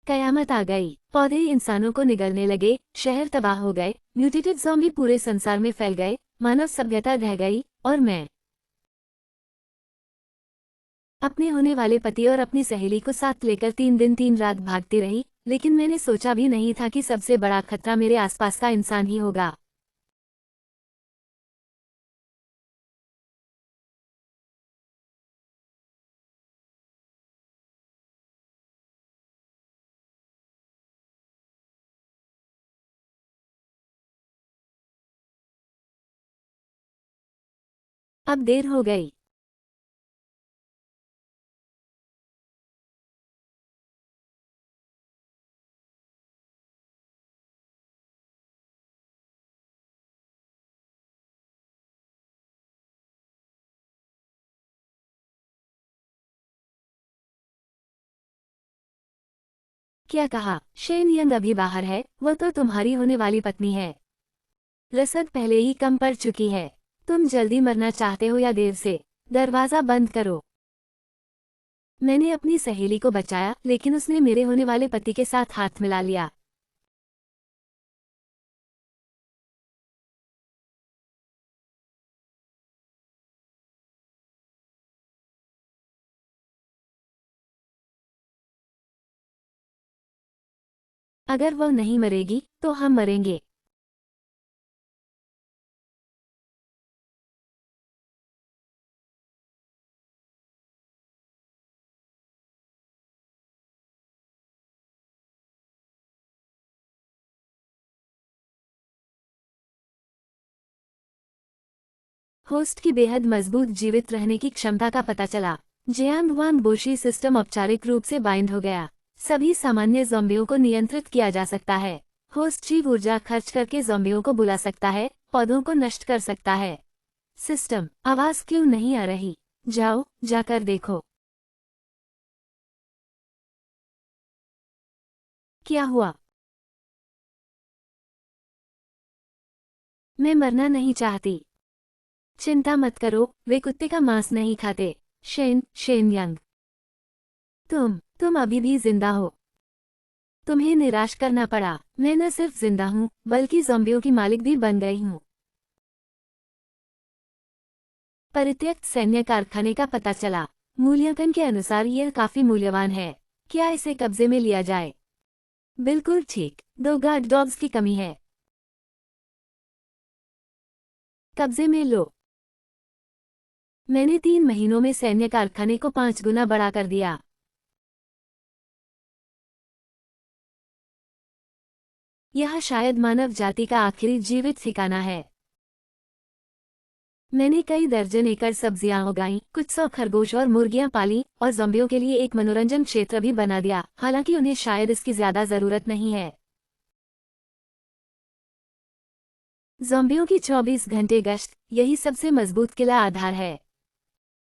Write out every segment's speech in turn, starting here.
कयामत आ गई। पौधे इंसानों को निगलने लगे, शहर तबाह हो गए, म्यूटेटेड ज़ॉम्बी पूरे संसार में फैल गए, मानव सभ्यता ढह गई, और मैं अपने होने वाले पति और अपनी सहेली को साथ लेकर 3 दिन 3 रात भागती रही, लेकिन मैंने सोचा भी नहीं था कि सबसे बड़ा खतरा मेरे आसपास का इंसान ही होगा। अब देर हो गई। क्या कहा? शेन यंग अभी बाहर है, वो तो तुम्हारी होने वाली पत्नी है। रसद पहले ही कम पड़ चुकी है। तुम जल्दी मरना चाहते हो या देर से? दरवाज़ा बंद करो। मैंने अपनी सहेली को बचाया, लेकिन उसने मेरे होने वाले पति के साथ हाथ मिला लिया। अगर वो नहीं मरेगी, तो हम मरेंगे। होस्ट की बेहद मजबूत जीवित रहने की क्षमता का पता चला। जियांग वांग बोशी सिस्टम औपचारिक रूप से बाइंड हो गया। सभी सामान्य ज़ॉम्बियों को नियंत्रित किया जा सकता है। होस्ट जीव ऊर्जा खर्च करके ज़ॉम्बियों को बुला सकता है, पौधों को नष्ट कर सकता है। सिस्टम, आवाज क्यों नहीं आ रही? जाओ, जाकर देखो। क्या हुआ? मैं मरना नहीं चाहती। चिंता मत करो, वे कुत्ते का मांस नहीं खाते। Shane young. तुम अभी भी जिंदा हो। तुम्हें निराश करना पड़ा। मैं न सिर्फ जिंदा हूँ, बल्कि ज़ॉम्बियों की मालिक भी बन गई हूँ। परित्यक्त सैन्य कारखाने का पता चला। मूल्यांकन के अनुसार यह काफी मूल्यवान है। क्या इसे कब्जे में लिया जाए? बिल्कुल ठीक, 2 गार्ड डॉग्स की कमी है। कब्जे में लो। मैंने 3 महीनों में सैन्य कारखाने को 5 गुना बड़ा कर दिया। यह शायद मानव जाति का आखिरी जीवित ठिकाना है। मैंने कई दर्जन एकड़ सब्जियां उगाई, कुछ 100 खरगोश और मुर्गियां पाली, और ज़ॉम्बियों के लिए एक मनोरंजन क्षेत्र भी बना दिया, हालांकि उन्हें शायद इसकी ज्यादा जरूरत नहीं है। ज़ॉम्बियों की 24 घंटे गश्त, यही सबसे मजबूत किला आधार है।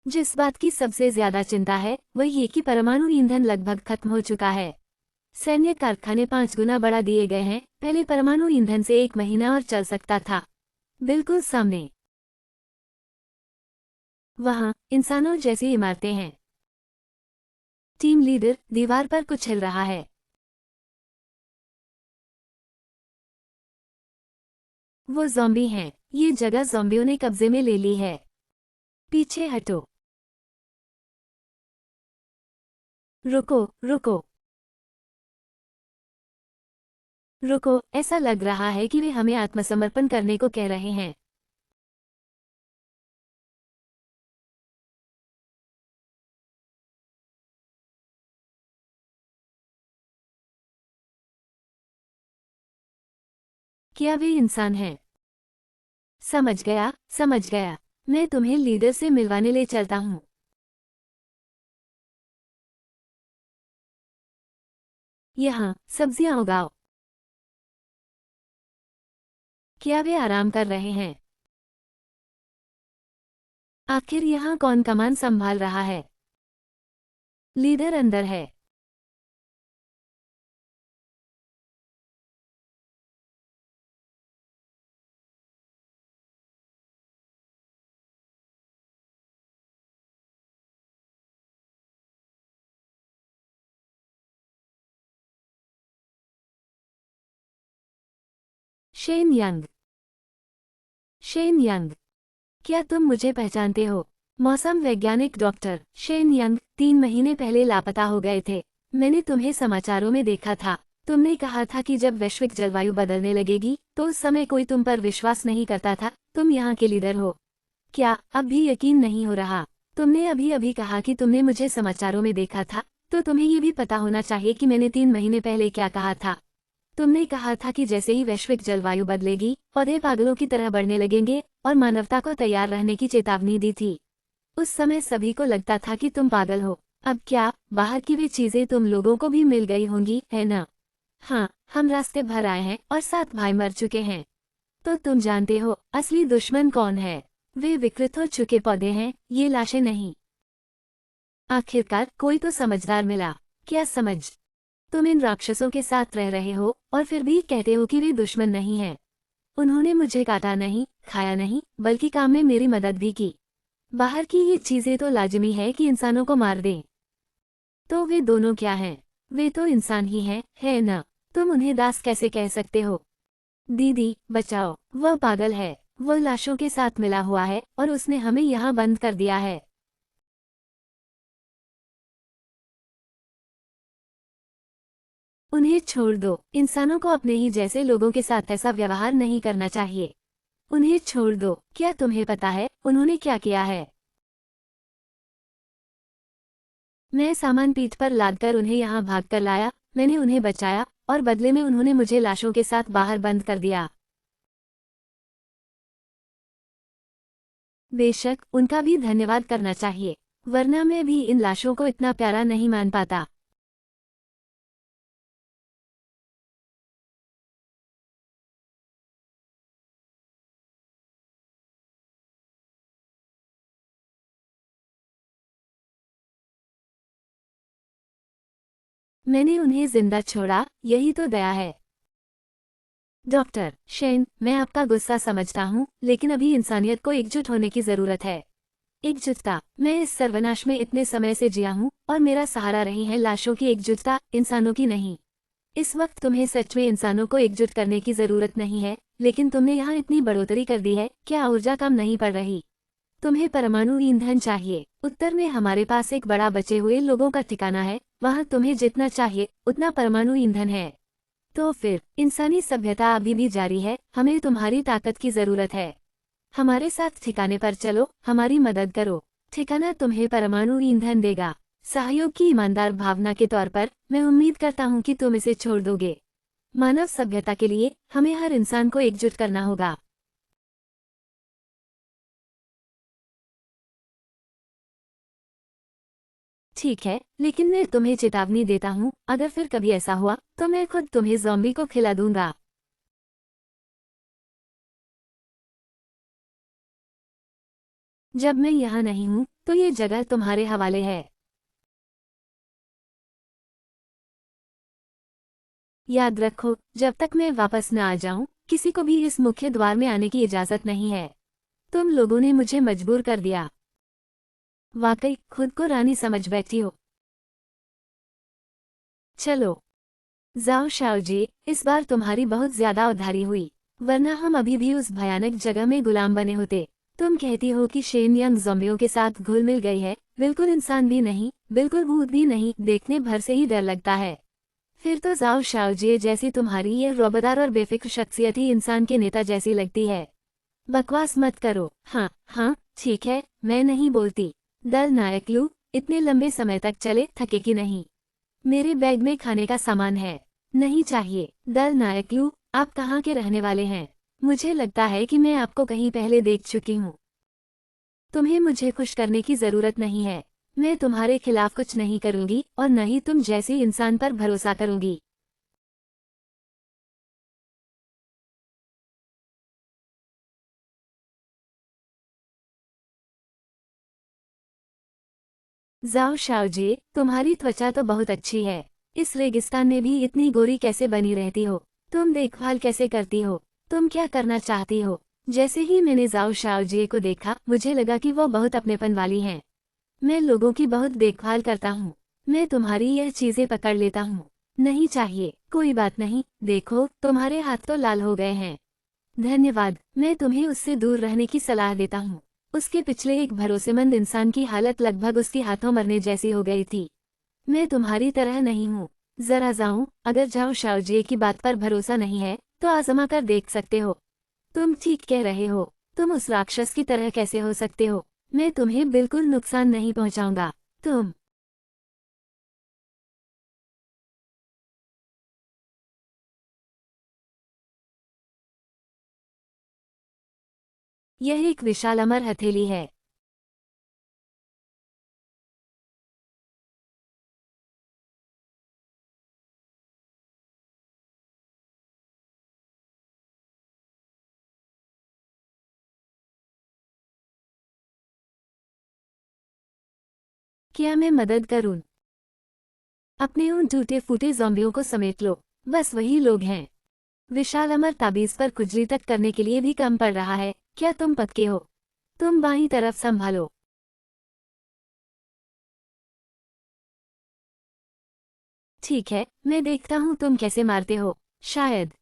जिस बात की सबसे ज्यादा चिंता है, वह ये कि परमाणु ईंधन लगभग खत्म हो चुका है। सैन्य कारखाने 5 गुना बढ़ा दिए गए हैं। पहले परमाणु ईंधन से 1 महीना और चल सकता था। बिल्कुल सामने। वहाँ इंसानों जैसी इमारतें हैं। टीम लीडर, दीवार पर कुछ हिल रहा है। वो ज़ॉम्बी हैं। ये जगह ज़ॉम्बियों ने कब्जे में ले ली है। पीछे हटो। रुको, रुको, रुको, ऐसा लग रहा है कि वे हमें आत्मसमर्पण करने को कह रहे हैं। क्या वे इंसान हैं? समझ गया, समझ गया। मैं तुम्हें लीडर से मिलवाने ले चलता हूँ। यहाँ सब्जियां उगाओ। क्या वे आराम कर रहे हैं? आखिर यहाँ कौन कमान संभाल रहा है? लीडर अंदर है। Shane young. शेन यंग, क्या तुम मुझे पहचानते हो? मौसम वैज्ञानिक डॉक्टर शेन यंग 3 महीने पहले लापता हो गए थे। मैंने तुम्हें समाचारों में देखा था। तुमने कहा था कि जब वैश्विक जलवायु बदलने लगेगी तो उस समय कोई तुम पर विश्वास नहीं करता था। तुम यहाँ के लीडर हो। क्या अब भी यकीन नहीं हो रहा? तुमने अभी अभी कहा कि तुमने मुझे समाचारों में देखा था, तो तुम्हें ये भी पता होना चाहिए कि मैंने 3 महीने पहले क्या कहा था। तुमने कहा था कि जैसे ही वैश्विक जलवायु बदलेगी, पौधे पागलों की तरह बढ़ने लगेंगे और मानवता को तैयार रहने की चेतावनी दी थी। उस समय सभी को लगता था कि तुम पागल हो। अब क्या बाहर की वे चीजें तुम लोगों को भी मिल गई होंगी, है ना? हाँ, हम रास्ते भर आए हैं और 7 भाई मर चुके हैं। तो तुम जानते हो असली दुश्मन कौन है? वे विकृत हो चुके पौधे हैं, ये लाशें नहीं। आखिरकार कोई तो समझदार मिला। क्या समझ? तुम इन राक्षसों के साथ रह रहे हो और फिर भी कहते हो कि वे दुश्मन नहीं हैं। उन्होंने मुझे काटा नहीं, खाया नहीं, बल्कि काम में मेरी मदद भी की। बाहर की ये चीजें तो लाजिमी है कि इंसानों को मार दें। तो वे दोनों क्या हैं? वे तो इंसान ही हैं, है ना? तुम उन्हें दास कैसे कह सकते हो? दीदी, बचाओ, वह पागल है। वह लाशों के साथ मिला हुआ है और उसने हमें यहाँ बंद कर दिया है। उन्हें छोड़ दो। इंसानों को अपने ही जैसे लोगों के साथ ऐसा व्यवहार नहीं करना चाहिए। उन्हें छोड़ दो। क्या तुम्हें पता है उन्होंने क्या किया है? मैं सामान पीठ पर लादकर उन्हें यहाँ भाग कर लाया। मैंने उन्हें बचाया और बदले में उन्होंने मुझे लाशों के साथ बाहर बंद कर दिया। बेशक उनका भी धन्यवाद करना चाहिए, वरना मैं भी इन लाशों को इतना प्यारा नहीं मान पाता। मैंने उन्हें जिंदा छोड़ा, यही तो दया है। डॉक्टर शेन, मैं आपका गुस्सा समझता हूँ, लेकिन अभी इंसानियत को एकजुट होने की जरूरत है। एकजुटता। मैं इस सर्वनाश में इतने समय से जिया हूँ और मेरा सहारा रही है लाशों की एकजुटता, इंसानों की नहीं। इस वक्त तुम्हें सच में इंसानों को एकजुट करने की जरूरत नहीं है, लेकिन तुमने यहाँ इतनी बढ़ोतरी कर दी है, क्या ऊर्जा कम नहीं पड़ रही? तुम्हें परमाणु ईंधन चाहिए। उत्तर में हमारे पास एक बड़ा बचे हुए लोगों का ठिकाना है, वहाँ तुम्हें जितना चाहिए उतना परमाणु ईंधन है। तो फिर इंसानी सभ्यता अभी भी जारी है, हमें तुम्हारी ताकत की जरूरत है। हमारे साथ ठिकाने पर चलो, हमारी मदद करो। ठिकाना तुम्हें परमाणु ईंधन देगा। सहयोग की ईमानदार भावना के तौर पर मैं उम्मीद करता हूँ कि तुम इसे छोड़ दोगे। मानव सभ्यता के लिए हमें हर इंसान को एकजुट करना होगा। ठीक है, लेकिन मैं तुम्हें चेतावनी देता हूँ, अगर फिर कभी ऐसा हुआ तो मैं खुद तुम्हें ज़ॉम्बी को खिला दूंगा। जब मैं यहाँ नहीं हूँ तो ये जगह तुम्हारे हवाले है। याद रखो, जब तक मैं वापस न आ जाऊँ, किसी को भी इस मुख्य द्वार में आने की इजाज़त नहीं है। तुम लोगों ने मुझे मजबूर कर दिया। वाकई खुद को रानी समझ बैठी हो। चलो जाओ शाओजी, इस बार तुम्हारी बहुत ज्यादा उधारी हुई, वरना हम अभी भी उस भयानक जगह में गुलाम बने होते। तुम कहती हो कि शेन यंग ज़ॉम्बियों के साथ घुल मिल गई है, बिल्कुल इंसान भी नहीं, बिल्कुल भूत भी नहीं, देखने भर से ही डर लगता है। फिर तो जाओ शाओजी, जैसी तुम्हारी ये रोबदार और बेफिक्र शख्सियत ही इंसान के नेता जैसी लगती है। बकवास मत करो। हाँ हाँ, ठीक है, मैं नहीं बोलती। दल नायक लू, इतने लंबे समय तक चले थके कि नहीं? मेरे बैग में खाने का सामान है। नहीं चाहिए। दल नायक लू, आप कहाँ के रहने वाले हैं? मुझे लगता है कि मैं आपको कहीं पहले देख चुकी हूँ। तुम्हें मुझे खुश करने की जरूरत नहीं है। मैं तुम्हारे खिलाफ कुछ नहीं करूँगी और न ही तुम जैसे इंसान पर भरोसा करूँगी। जाओ शाओजी, तुम्हारी त्वचा तो बहुत अच्छी है। इस रेगिस्तान में भी इतनी गोरी कैसे बनी रहती हो? तुम देखभाल कैसे करती हो? तुम क्या करना चाहती हो? जैसे ही मैंने जाओ शाओजी को देखा, मुझे लगा कि वो बहुत अपनेपन वाली हैं। मैं लोगों की बहुत देखभाल करता हूँ। मैं तुम्हारी यह चीजें पकड़ लेता हूँ। नहीं चाहिए। कोई बात नहीं, देखो तुम्हारे हाथ तो लाल हो गए हैं। धन्यवाद, मैं तुम्हें उससे दूर रहने की सलाह देता हूँ। उसके पिछले एक भरोसेमंद इंसान की हालत लगभग उसके हाथों मरने जैसी हो गई थी। मैं तुम्हारी तरह नहीं हूँ। जरा जाऊँ, अगर जाओ शाओजिए की बात पर भरोसा नहीं है तो आजमा कर देख सकते हो। तुम ठीक कह रहे हो। तुम उस राक्षस की तरह कैसे हो सकते हो? मैं तुम्हें बिल्कुल नुकसान नहीं पहुंचाऊंगा। तुम यह एक विशाल अमर हथेली है। क्या मैं मदद करूं? अपने उन टूटे फूटे ज़ॉम्बियों को समेट लो। बस वही लोग हैं। विशाल अमर ताबीज पर खुजली तक करने के लिए भी कम पड़ रहा है। क्या तुम पक्के हो? तुम बाईं तरफ संभालो। ठीक है, मैं देखता हूँ तुम कैसे मारते हो। शायद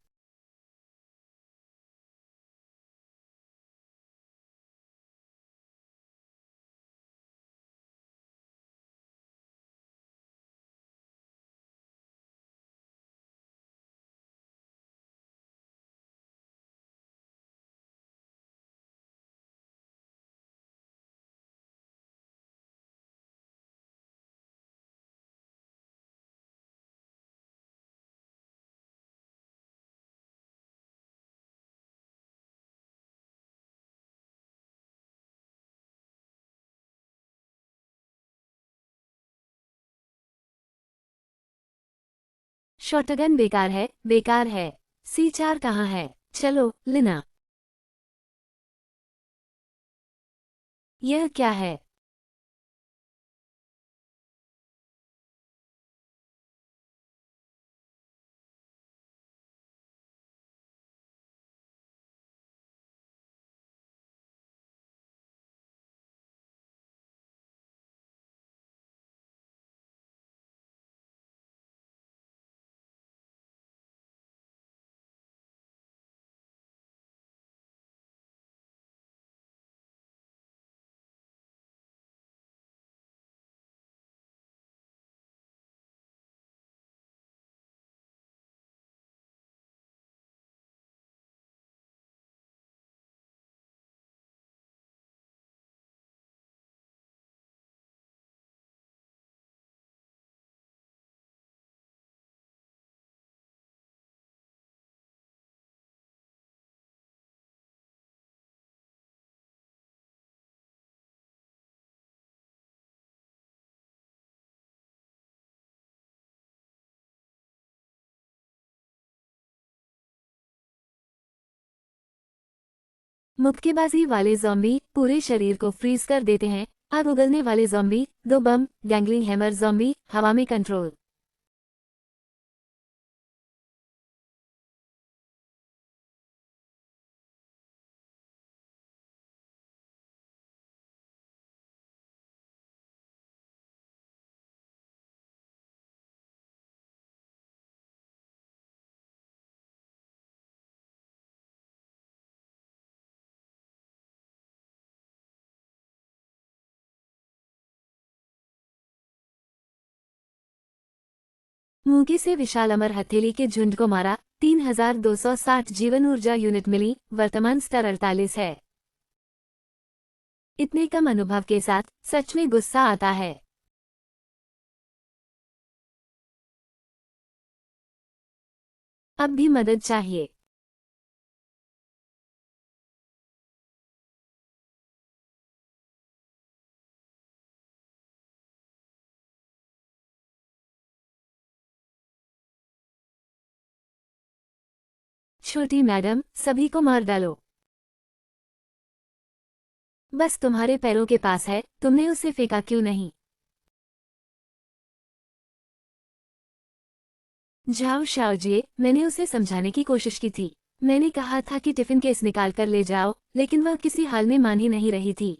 शॉटगन बेकार है, बेकार है। C4 कहाँ है? चलो, लिना। यह क्या है? मुक्केबाजी वाले ज़ॉम्बी पूरे शरीर को फ्रीज कर देते हैं। आग उगलने वाले ज़ॉम्बी, दो बम, गैंगलिंग हैमर ज़ॉम्बी, हवा में कंट्रोल। मूंगे से विशाल अमर हथेली के झुंड को मारा। 3260 जीवन ऊर्जा यूनिट मिली। वर्तमान स्तर 48 है। इतने कम अनुभव के साथ सच में गुस्सा आता है। अब भी मदद चाहिए। छोटी मैडम, सभी को मार डालो। बस तुम्हारे पैरों के पास है, तुमने उसे फेंका क्यों नहीं? जाओ शाओजिए, मैंने उसे समझाने की कोशिश की थी। मैंने कहा था कि टिफिन केस निकाल कर ले जाओ, लेकिन वह किसी हाल में मान ही नहीं रही थी।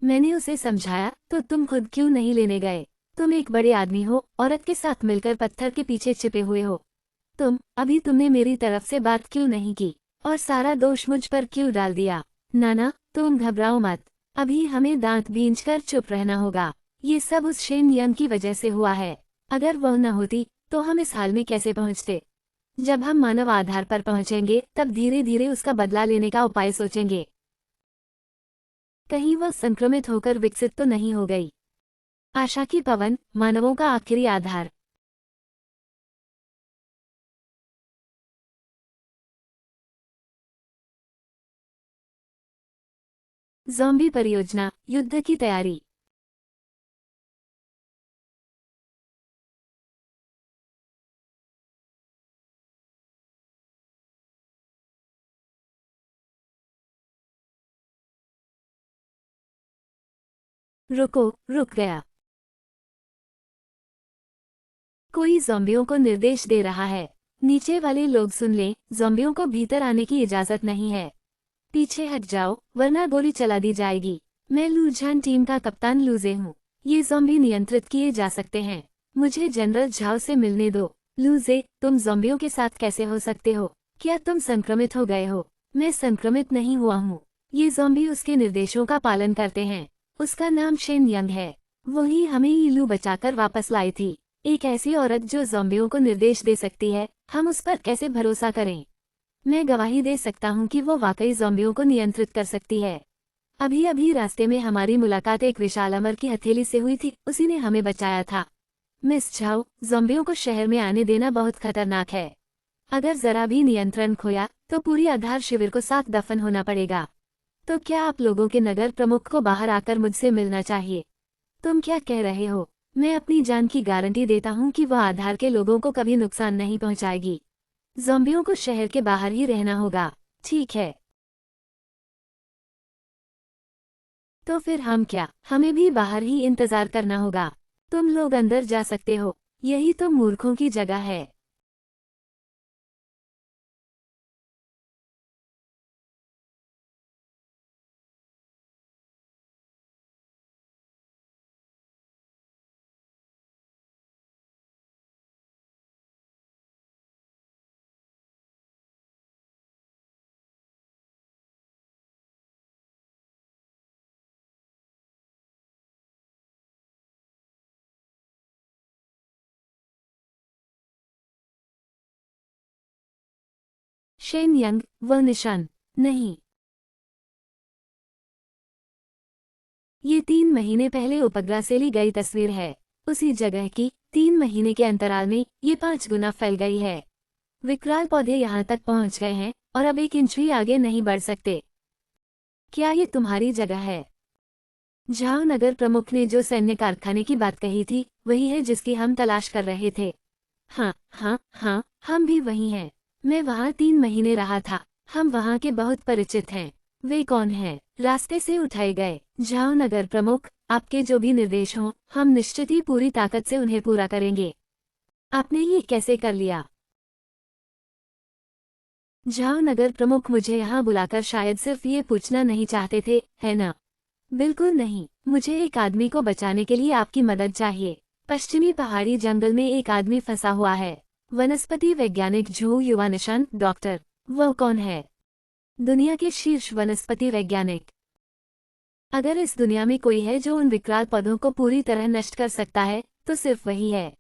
मैंने उसे समझाया तो तुम खुद क्यों नहीं लेने गए? तुम एक बड़े आदमी हो, औरत के साथ मिलकर पत्थर के पीछे छिपे हुए हो। तुमने मेरी तरफ से बात क्यों नहीं की? और सारा दोष मुझ पर क्यों डाल दिया? नाना, तुम घबराओ मत। अभी हमें दांत भींचकर चुप रहना होगा। ये सब उस शेन यंग की वजह से हुआ है। अगर वह न होती तो हम इस हाल में कैसे पहुंचते? जब हम मानव आधार पर पहुंचेंगे तब धीरे धीरे उसका बदला लेने का उपाय सोचेंगे। कहीं वह संक्रमित होकर विकसित तो नहीं हो गई? आशा की पवन, मानवों का आखिरी आधार। ज़ॉम्बी परियोजना, युद्ध की तैयारी। रुको, रुक गया। कोई ज़ॉम्बियों को निर्देश दे रहा है। नीचे वाले लोग सुन लें, ज़ॉम्बियों को भीतर आने की इजाज़त नहीं है। पीछे हट जाओ, वरना गोली चला दी जाएगी। मैं लूझान टीम का कप्तान लूजे हूँ। ये ज़ॉम्बी नियंत्रित किए जा सकते हैं। मुझे जनरल झाओ से मिलने दो। लूजे, तुम ज़ॉम्बियों के साथ कैसे हो सकते हो? क्या तुम संक्रमित हो गए हो? मैं संक्रमित नहीं हुआ हूँ। ये ज़ॉम्बी उसके निर्देशों का पालन करते हैं। उसका नाम शेन यंग है। वही हमें इलू बचाकर वापस लाई थी। एक ऐसी औरत जो ज़ॉम्बियों को निर्देश दे सकती है, हम उस पर कैसे भरोसा करें? मैं गवाही दे सकता हूँ कि वो वाकई ज़ॉम्बियों को नियंत्रित कर सकती है। अभी अभी रास्ते में हमारी मुलाकात एक विशाल अमर की हथेली से हुई थी, उसी ने हमें बचाया था। मिस झाओ, ज़ॉम्बियों को शहर में आने देना बहुत खतरनाक है। अगर जरा भी नियंत्रण खोया तो पूरी आधार शिविर को साथ दफन होना पड़ेगा। तो क्या आप लोगों के नगर प्रमुख को बाहर आकर मुझसे मिलना चाहिए? तुम क्या कह रहे हो? मैं अपनी जान की गारंटी देता हूँ कि वह आधार के लोगों को कभी नुकसान नहीं पहुँचाएगी। ज़ॉम्बियों को शहर के बाहर ही रहना होगा। ठीक है। तो फिर हम क्या? हमें भी बाहर ही इंतजार करना होगा। तुम लोग अंदर जा सकते हो। यही तो मूर्खों की जगह है। शेन यंग, वह निशान। नहीं। ये 3 महीने पहले उपग्रह से ली गई तस्वीर है। उसी जगह की 3 महीने के अंतराल में ये 5 गुना फैल गई है। विकराल पौधे यहाँ तक पहुँच गए हैं और अब 1 इंच भी आगे नहीं बढ़ सकते। क्या ये तुम्हारी जगह है? झाओ नगर प्रमुख ने जो सैन्य कारखाने की बात कही थी, वही है जिसकी हम तलाश कर रहे थे। हाँ हाँ हाँ, हम भी वही हैं। मैं वहाँ 3 महीने रहा था। हम वहाँ के बहुत परिचित हैं। वे कौन हैं? रास्ते से उठाए गए। झाओ नगर प्रमुख, आपके जो भी निर्देश हों, हम निश्चित ही पूरी ताकत से उन्हें पूरा करेंगे। आपने ये कैसे कर लिया? झाओ नगर प्रमुख मुझे यहाँ बुलाकर शायद सिर्फ ये पूछना नहीं चाहते थे, है ना? बिल्कुल नहीं। मुझे एक आदमी को बचाने के लिए आपकी मदद चाहिए। पश्चिमी पहाड़ी जंगल में एक आदमी फंसा हुआ है। वनस्पति वैज्ञानिक झू युवा निशान डॉक्टर। वह कौन है? दुनिया के शीर्ष वनस्पति वैज्ञानिक। अगर इस दुनिया में कोई है जो उन विकराल पौधों को पूरी तरह नष्ट कर सकता है, तो सिर्फ वही है।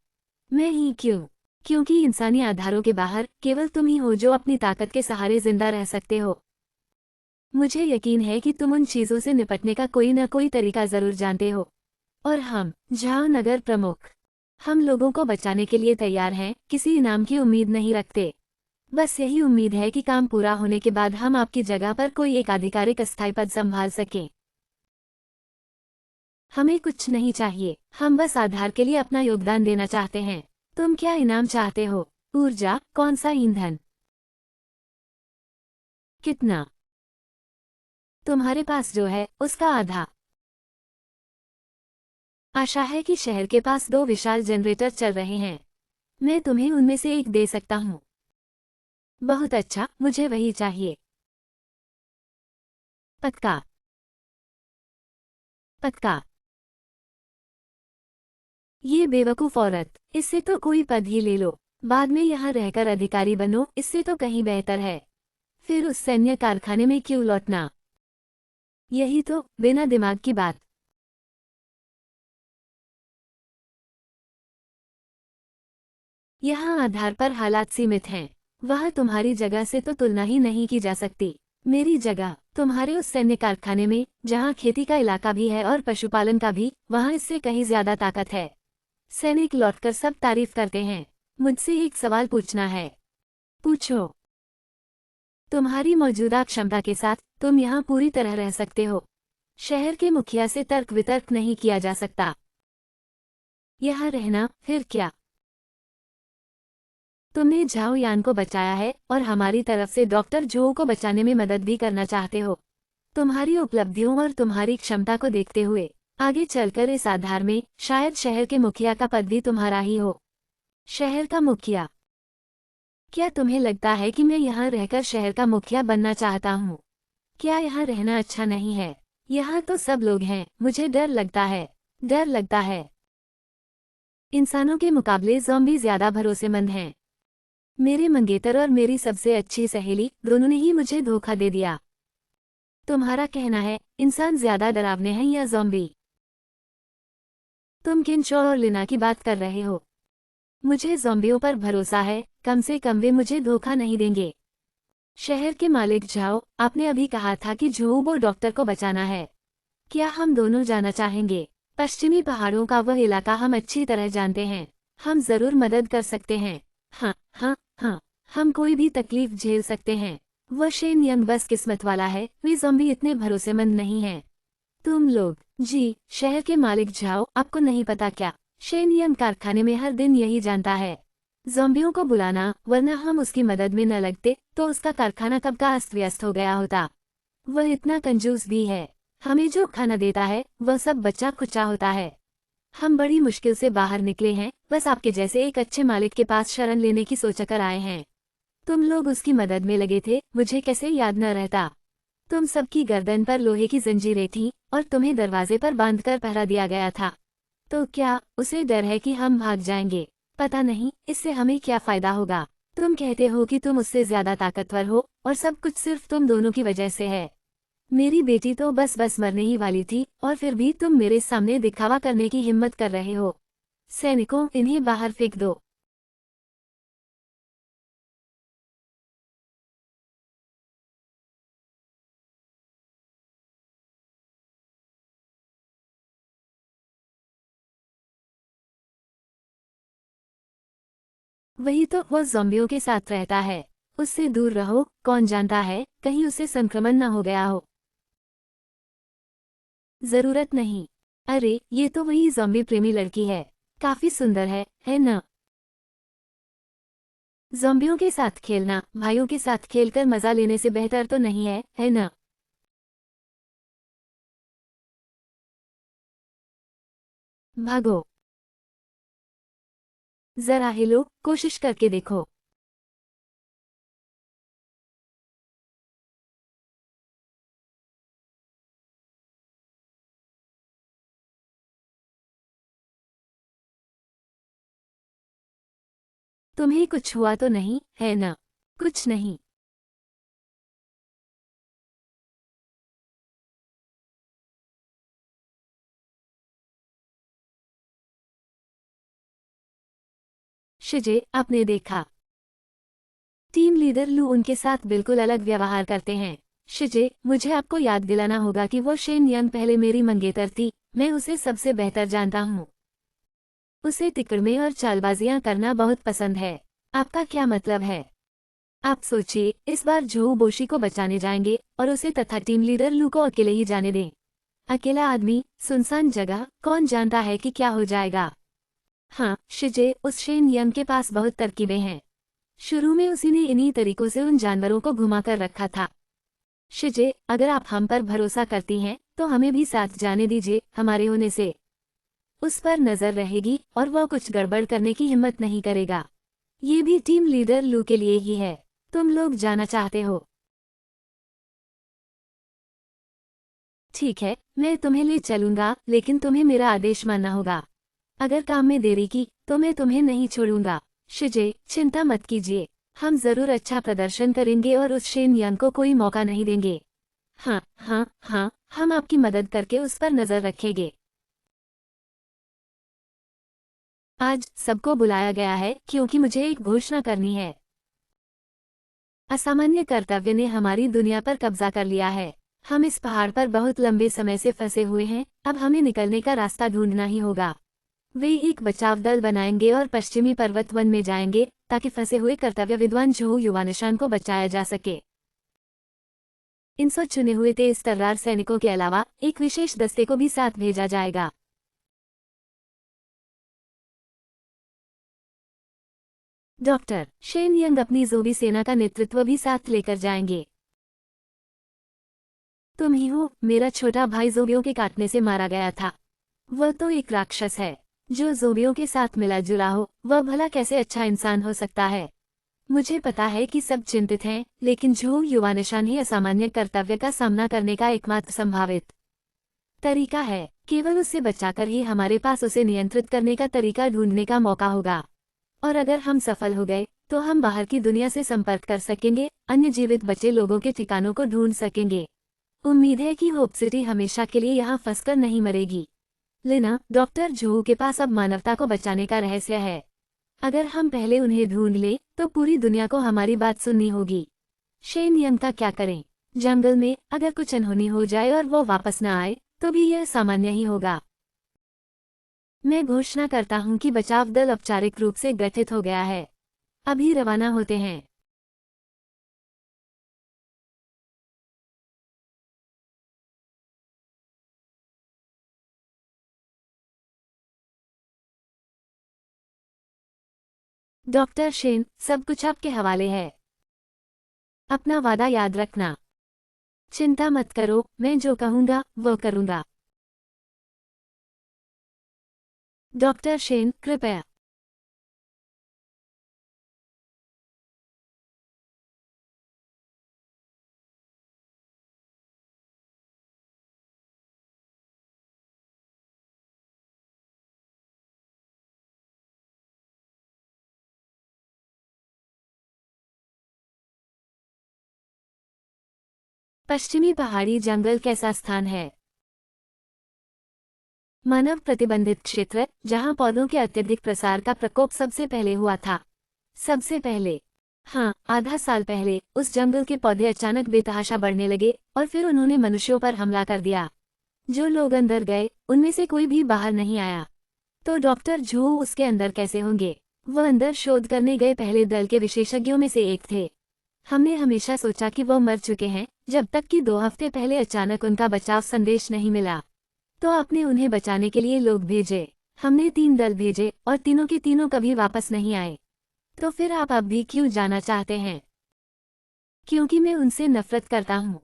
मैं ही क्यों? क्योंकि इंसानी आधारों के बाहर केवल तुम ही हो जो अपनी ताकत के सहारे जिंदा रह सकते हो। मुझे यकीन है कि तुम उन चीजों से निपटने का कोई न कोई तरीका जरूर जानते हो। और हम, झाओ नगर प्रमुख, हम लोगों को बचाने के लिए तैयार हैं, किसी इनाम की उम्मीद नहीं रखते। बस यही उम्मीद है कि काम पूरा होने के बाद हम आपकी जगह पर कोई एक आधिकारिक अस्थायी पद संभाल सकें। हमें कुछ नहीं चाहिए, हम बस आधार के लिए अपना योगदान देना चाहते हैं। तुम क्या इनाम चाहते हो? ऊर्जा? कौन सा ईंधन? कितना? तुम्हारे पास जो है उसका आधा। आशा है कि शहर के पास 2 विशाल जनरेटर चल रहे हैं। मैं तुम्हें उनमें से एक दे सकता हूँ। बहुत अच्छा, मुझे वही चाहिए। पक्का? पक्का? ये बेवकूफ़ औरत, इससे तो कोई पद ही ले लो। बाद में यहाँ रहकर अधिकारी बनो, इससे तो कहीं बेहतर है। फिर उस सैन्य कारखाने में क्यों लौटना? यही तो बिना दिमाग की बात। यहाँ आधार पर हालात सीमित हैं। वह तुम्हारी जगह से तो तुलना ही नहीं की जा सकती। मेरी जगह तुम्हारे उस सैन्य कारखाने में, जहाँ खेती का इलाका भी है और पशुपालन का भी, वहाँ इससे कहीं ज्यादा ताकत है। सैनिक लौटकर सब तारीफ करते हैं। मुझसे एक सवाल पूछना है। पूछो। तुम्हारी मौजूदा क्षमता के साथ तुम यहाँ पूरी तरह रह सकते हो। शहर के मुखिया से तर्क वितर्क नहीं किया जा सकता। यहाँ रहना फिर क्या? तुमने झाओ यान को बचाया है और हमारी तरफ से डॉक्टर जो को बचाने में मदद भी करना चाहते हो। तुम्हारी उपलब्धियों और तुम्हारी क्षमता को देखते हुए आगे चलकर इस आधार में शायद शहर के मुखिया का पद भी तुम्हारा ही हो। शहर का मुखिया? क्या तुम्हें लगता है कि मैं यहाँ रहकर शहर का मुखिया बनना चाहता हूँ? क्या यहाँ रहना अच्छा नहीं है? यहाँ तो सब लोग हैं, मुझे डर लगता है। डर लगता है। इंसानों के मुकाबले ज़ॉम्बी ज्यादा भरोसेमंद हैं। मेरे मंगेतर और मेरी सबसे अच्छी सहेली दोनों ने ही मुझे धोखा दे दिया। तुम्हारा कहना है इंसान ज्यादा डरावने हैं या ज़ॉम्बी? तुम किनशॉ और लिना की बात कर रहे हो? मुझे ज़ॉम्बियों पर भरोसा है, कम से कम वे मुझे धोखा नहीं देंगे। शहर के मालिक झाओ, आपने अभी कहा था कि झोउबो डॉक्टर को बचाना है। क्या हम दोनों जाना चाहेंगे? पश्चिमी पहाड़ों का वह इलाका हम अच्छी तरह जानते हैं। हम जरूर मदद कर सकते हैं। हाँ हाँ हाँ, हम कोई भी तकलीफ झेल सकते हैं। वह शेन यंग बस किस्मत वाला है, वे ज़ॉम्बी इतने भरोसेमंद नहीं हैं। तुम लोग? जी, शहर के मालिक झाओ, आपको नहीं पता क्या? शेन यंग कारखाने में हर दिन यही जानता है। ज़ॉम्बियों को बुलाना, वरना हम उसकी मदद में न लगते तो उसका कारखाना कब का अस्त व्यस्त हो गया होता। वह इतना कंजूस भी है। हमें जो खाना देता है वह सब बच्चा खुचा होता है। हम बड़ी मुश्किल से बाहर निकले हैं, बस आपके जैसे एक अच्छे मालिक के पास शरण लेने की सोचकर आए हैं। तुम लोग उसकी मदद में लगे थे, मुझे कैसे याद न रहता। तुम सबकी गर्दन पर लोहे की जंजीरें थीं और तुम्हें दरवाजे पर बांधकर पहरा दिया गया था। तो क्या उसे डर है कि हम भाग जाएंगे? पता नहीं, इससे हमें क्या फायदा होगा। तुम कहते हो कि तुम उससे ज्यादा ताकतवर हो और सब कुछ सिर्फ तुम दोनों की वजह से है। मेरी बेटी तो बस मरने ही वाली थी और फिर भी तुम मेरे सामने दिखावा करने की हिम्मत कर रहे हो। सैनिकों, इन्हें बाहर फेंक दो। वही तो, वो ज़ॉम्बियों के साथ रहता है। उससे दूर रहो, कौन जानता है कहीं उसे संक्रमण न हो गया हो। जरूरत नहीं। अरे, ये तो वही ज़ॉम्बी प्रेमी लड़की है। काफी सुंदर है न? ज़ॉम्बियों के साथ खेलना भाइयों के साथ खेलकर मजा लेने से बेहतर तो नहीं है न? भागो। जरा हिलो, कोशिश करके देखो। तुम्हें कुछ हुआ तो नहीं है न? कुछ नहीं। शिजे, आपने देखा? टीम लीडर लू उनके साथ बिल्कुल अलग व्यवहार करते हैं। शिजे, मुझे आपको याद दिलाना होगा कि वो शेन यंग पहले मेरी मंगेतर थी। मैं उसे सबसे बेहतर जानता हूँ। उसे तिकड़मे और चालबाजियां करना बहुत पसंद है। आपका क्या मतलब है? आप सोचिए, इस बार जोऊ बोशी को बचाने जाएंगे और उसे तथा टीम लीडर लू को अकेले ही जाने दें। अकेला आदमी, सुनसान जगह, कौन जानता है कि क्या हो जाएगा। हाँ शिजे, उस शेन यंग के पास बहुत तरकीबें हैं। शुरू में उसी ने इन्हीं तरीकों से उन जानवरों को घुमा कर रखा था। शिजे, अगर आप हम पर भरोसा करती हैं तो हमें भी साथ जाने दीजिए। हमारे होने से उस पर नजर रहेगी और वह कुछ गड़बड़ करने की हिम्मत नहीं करेगा। ये भी टीम लीडर लू के लिए ही है। तुम लोग जाना चाहते हो? ठीक है, मैं तुम्हें ले चलूंगा, लेकिन तुम्हें मेरा आदेश मानना होगा। अगर काम में देरी की तो मैं तुम्हें नहीं छोड़ूंगा। शिजे, चिंता मत कीजिए। हम जरूर अच्छा प्रदर्शन करेंगे और उस शेन यंग को कोई मौका नहीं देंगे। हाँ हाँ हाँ, हम आपकी मदद करके उस पर नजर रखेंगे। आज सबको बुलाया गया है क्योंकि मुझे एक घोषणा करनी है। असामान्य कर्तव्य ने हमारी दुनिया पर कब्जा कर लिया है। हम इस पहाड़ पर बहुत लंबे समय से फंसे हुए हैं, अब हमें निकलने का रास्ता ढूंढना ही होगा। वे एक बचाव दल बनाएंगे और पश्चिमी पर्वत वन में जाएंगे ताकि फंसे हुए कर्तव्य विद्वान झोऊ युवानिशान को बचाया जा सके। इन 100 चुने हुए तेज तर्रार सैनिकों के अलावा एक विशेष दस्ते को भी साथ भेजा जाएगा। डॉक्टर शेन यंग अपनी जोबी सेना का नेतृत्व भी साथ लेकर जाएंगे। तुम ही हो, मेरा छोटा भाई जोबियों के काटने से मारा गया था। वह तो एक राक्षस है। जो जोबियों के साथ मिला जुला हो, वह भला कैसे अच्छा इंसान हो सकता है। मुझे पता है कि सब चिंतित हैं, लेकिन झोऊ युवा निशान ही असामान्य कर्तव्य का सामना करने का एकमात्र संभावित तरीका है। केवल उससे बचाकर ही हमारे पास उसे नियंत्रित करने का तरीका ढूंढने का मौका होगा। और अगर हम सफल हो गए तो हम बाहर की दुनिया से संपर्क कर सकेंगे, अन्य जीवित बचे लोगों के ठिकानों को ढूंढ सकेंगे। उम्मीद है कि होप सिटी हमेशा के लिए यहाँ फंसकर नहीं मरेगी। लेना, डॉक्टर झोऊ के पास अब मानवता को बचाने का रहस्य है। अगर हम पहले उन्हें ढूंढ ले तो पूरी दुनिया को हमारी बात सुननी होगी। शेन यंग का क्या करें? जंगल में अगर कुछ अनहोनी हो जाए और वो वापस न आए तो भी यह सामान्य ही होगा। मैं घोषणा करता हूं कि बचाव दल औपचारिक रूप से गठित हो गया है। अभी रवाना होते हैं। डॉक्टर शेन, सब कुछ आपके हवाले है। अपना वादा याद रखना। चिंता मत करो, मैं जो कहूंगा वो करूंगा। डॉक्टर शेन, कृपया। पश्चिमी पहाड़ी जंगल कैसा स्थान है? मानव प्रतिबंधित क्षेत्र, जहां पौधों के अत्यधिक प्रसार का प्रकोप सबसे पहले हुआ था। सबसे पहले? हाँ, आधा साल पहले उस जंगल के पौधे अचानक बेतहाशा बढ़ने लगे और फिर उन्होंने मनुष्यों पर हमला कर दिया। जो लोग अंदर गए उनमें से कोई भी बाहर नहीं आया। तो डॉक्टर झो उसके अंदर कैसे होंगे? वह अंदर शोध करने गए पहले दल के विशेषज्ञों में से एक थे। हमने हमेशा सोचा कि वो मर चुके हैं, जब तक कि 2 हफ्ते पहले अचानक उनका बचाव संदेश नहीं मिला। तो आपने उन्हें बचाने के लिए लोग भेजे। हमने 3 दल भेजे और तीनों के तीनों कभी वापस नहीं आए। तो फिर आप अब भी क्यों जाना चाहते हैं? क्योंकि मैं उनसे नफरत करता हूँ।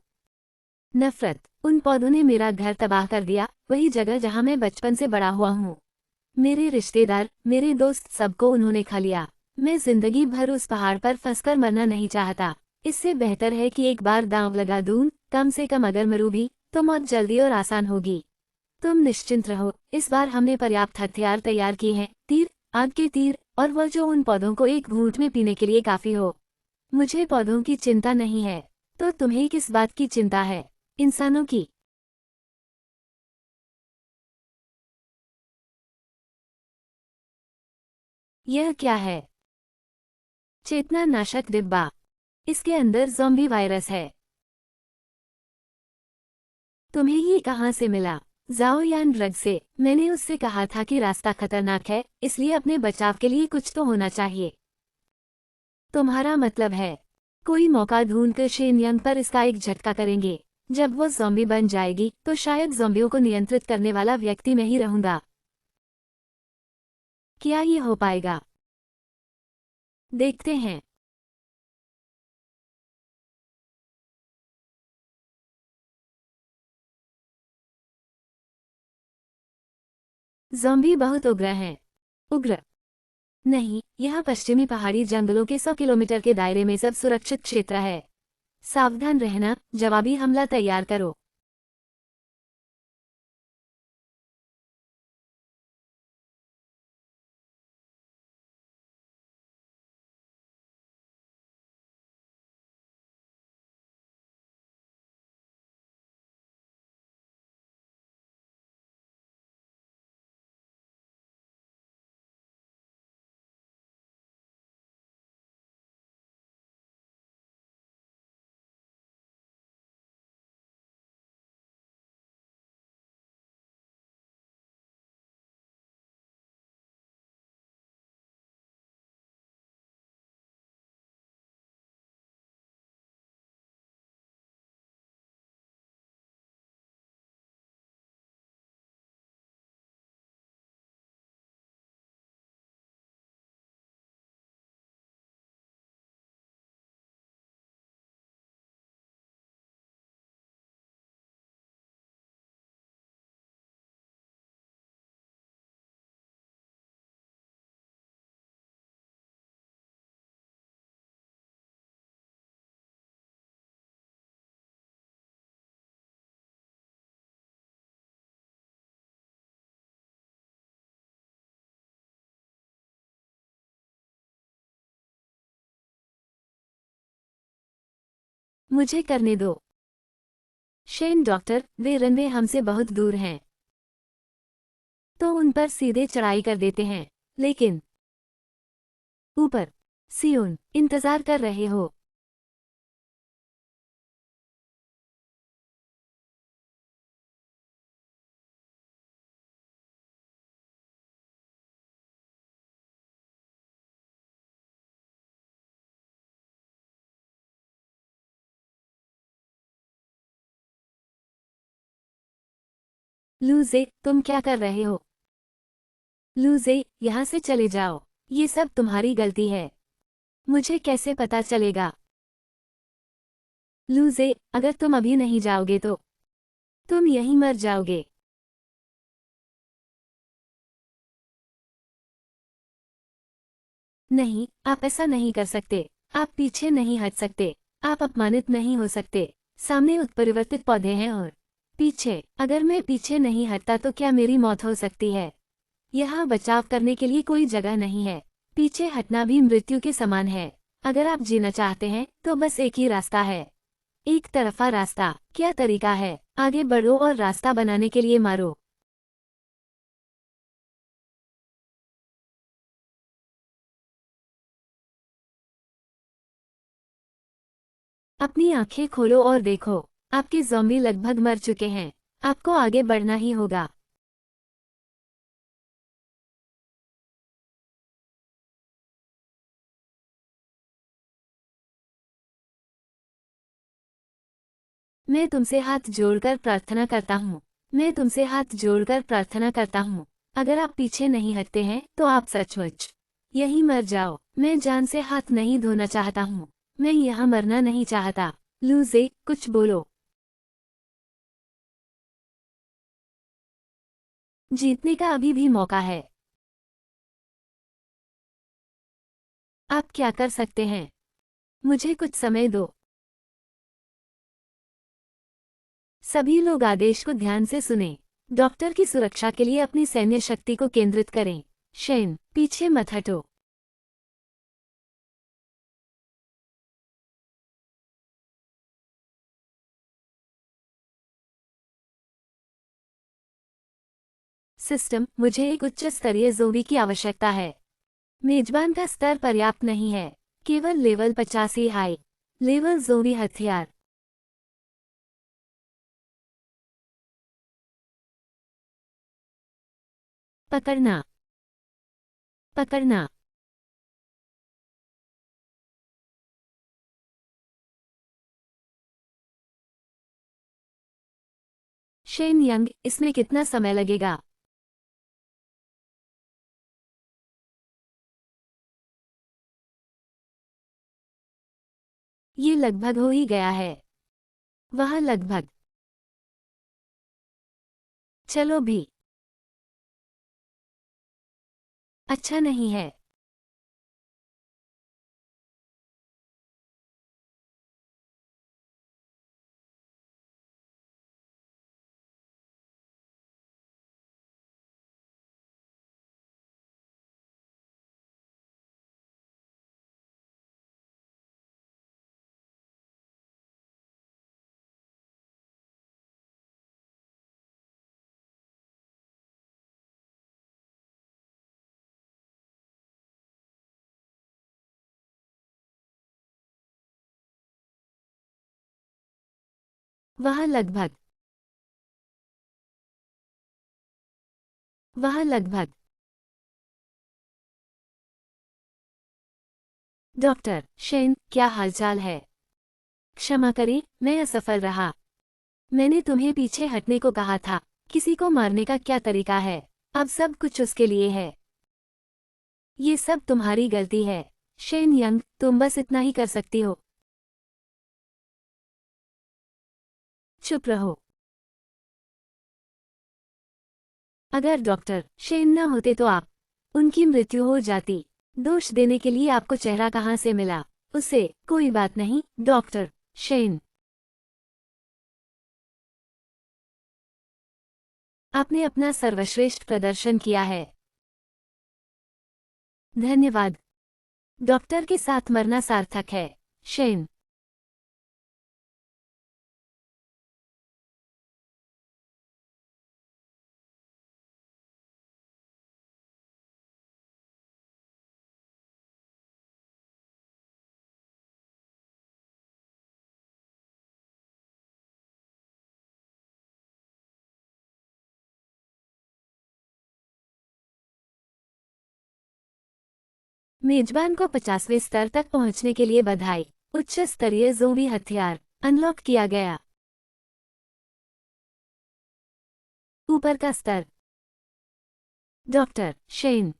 नफरत? उन पौधों ने मेरा घर तबाह कर दिया, वही जगह जहाँ मैं बचपन से बड़ा हुआ हूँ। मेरे रिश्तेदार, मेरे दोस्त, सबको उन्होंने खा लिया। मैं जिंदगी भर उस पहाड़ पर फंसकर मरना नहीं चाहता। इससे बेहतर है कि एक बार दांव लगा दूं, कम से कम अगर मरूं भी तो मौत जल्दी और आसान होगी। तुम निश्चिंत रहो, इस बार हमने पर्याप्त हथियार तैयार किए हैं, तीर, आग के तीर, और वह जो उन पौधों को एक घूंट में पीने के लिए काफी हो। मुझे पौधों की चिंता नहीं है। तो तुम्हें किस बात की चिंता है? इंसानों की। यह क्या है? चेतना नाशक डिब्बा। इसके अंदर ज़ॉम्बी वायरस है। तुम्हें ये कहाँ से मिला? जाओ यान ड्रग से। मैंने उससे कहा था कि रास्ता खतरनाक है, इसलिए अपने बचाव के लिए कुछ तो होना चाहिए। तुम्हारा मतलब है कोई मौका ढूंढकर शेन यंग पर इसका एक झटका करेंगे। जब वो ज़ॉम्बी बन जाएगी तो शायद ज़ॉम्बियों को नियंत्रित करने वाला व्यक्ति मैं ही रहूंगा। क्या ये हो पाएगा? देखते हैं। ज़ॉम्बी बहुत उग्र हैं। उग्र? नहीं, यह पश्चिमी पहाड़ी जंगलों के 100 किलोमीटर के दायरे में सब सुरक्षित क्षेत्र है। सावधान रहना, जवाबी हमला तैयार करो। मुझे करने दो। शेन डॉक्टर, वे रनवे हमसे बहुत दूर हैं। तो उन पर सीधे चढ़ाई कर देते हैं। लेकिन ऊपर सियोन, इंतजार कर रहे हो। लूजे, तुम क्या कर रहे हो? लूजे, यहाँ से चले जाओ। ये सब तुम्हारी गलती है। मुझे कैसे पता चलेगा? लूजे, अगर तुम अभी नहीं जाओगे तो तुम यहीं मर जाओगे। नहीं, आप ऐसा नहीं कर सकते। आप पीछे नहीं हट सकते। आप अपमानित नहीं हो सकते। सामने उत्परिवर्तित पौधे हैं और पीछे, अगर मैं पीछे नहीं हटता तो क्या मेरी मौत हो सकती है? यहाँ बचाव करने के लिए कोई जगह नहीं है। पीछे हटना भी मृत्यु के समान है। अगर आप जीना चाहते हैं तो बस एक ही रास्ता है। एक तरफा रास्ता। क्या तरीका है? आगे बढ़ो और रास्ता बनाने के लिए मारो। अपनी आंखें खोलो और देखो। आपके ज़ॉम्बी लगभग मर चुके हैं। आपको आगे बढ़ना ही होगा। मैं तुमसे हाथ जोड़कर प्रार्थना करता हूँ। मैं तुमसे हाथ जोड़कर प्रार्थना करता हूँ। अगर आप पीछे नहीं हटते हैं तो आप सचमुच यहीं मर जाओ। मैं जान से हाथ नहीं धोना चाहता हूँ। मैं यहाँ मरना नहीं चाहता। लूजे, कुछ बोलो। जीतने का अभी भी मौका है। आप क्या कर सकते हैं? मुझे कुछ समय दो। सभी लोग आदेश को ध्यान से सुने। डॉक्टर की सुरक्षा के लिए अपनी सैन्य शक्ति को केंद्रित करें। शेन, पीछे मत हटो। सिस्टम, मुझे एक उच्च स्तरीय ज़ोंबी की आवश्यकता है। मेजबान का स्तर पर्याप्त नहीं है। केवल लेवल 85 हाई लेवल ज़ोंबी हथियार। पकड़ना। पकड़ना। शेन यंग, इसमें कितना समय लगेगा? ये लगभग हो ही गया है। वह लगभग। चलो भी। अच्छा नहीं है। वह लगभग। वह लगभग। डॉक्टर शेन, क्या हालचाल है? क्षमा करें, मैं असफल रहा। मैंने तुम्हें पीछे हटने को कहा था। किसी को मारने का क्या तरीका है? अब सब कुछ उसके लिए है। ये सब तुम्हारी गलती है। शेन यंग, तुम बस इतना ही कर सकती हो। चुप रहो। अगर डॉक्टर शेन न होते तो आप उनकी मृत्यु हो जाती। दोष देने के लिए आपको चेहरा कहाँ से मिला? उसे कोई बात नहीं, डॉक्टर शेन। आपने अपना सर्वश्रेष्ठ प्रदर्शन किया है। धन्यवाद। डॉक्टर के साथ मरना सार्थक है। शेन। मेजबान को 50वें स्तर तक पहुंचने के लिए बधाई। उच्च स्तरीय ज़ोंबी हथियार अनलॉक किया गया। ऊपर का स्तर डॉक्टर शेन।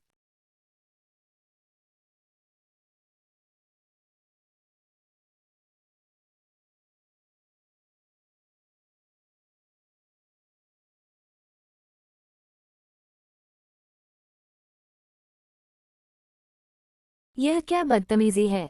यह क्या बदतमीजी है।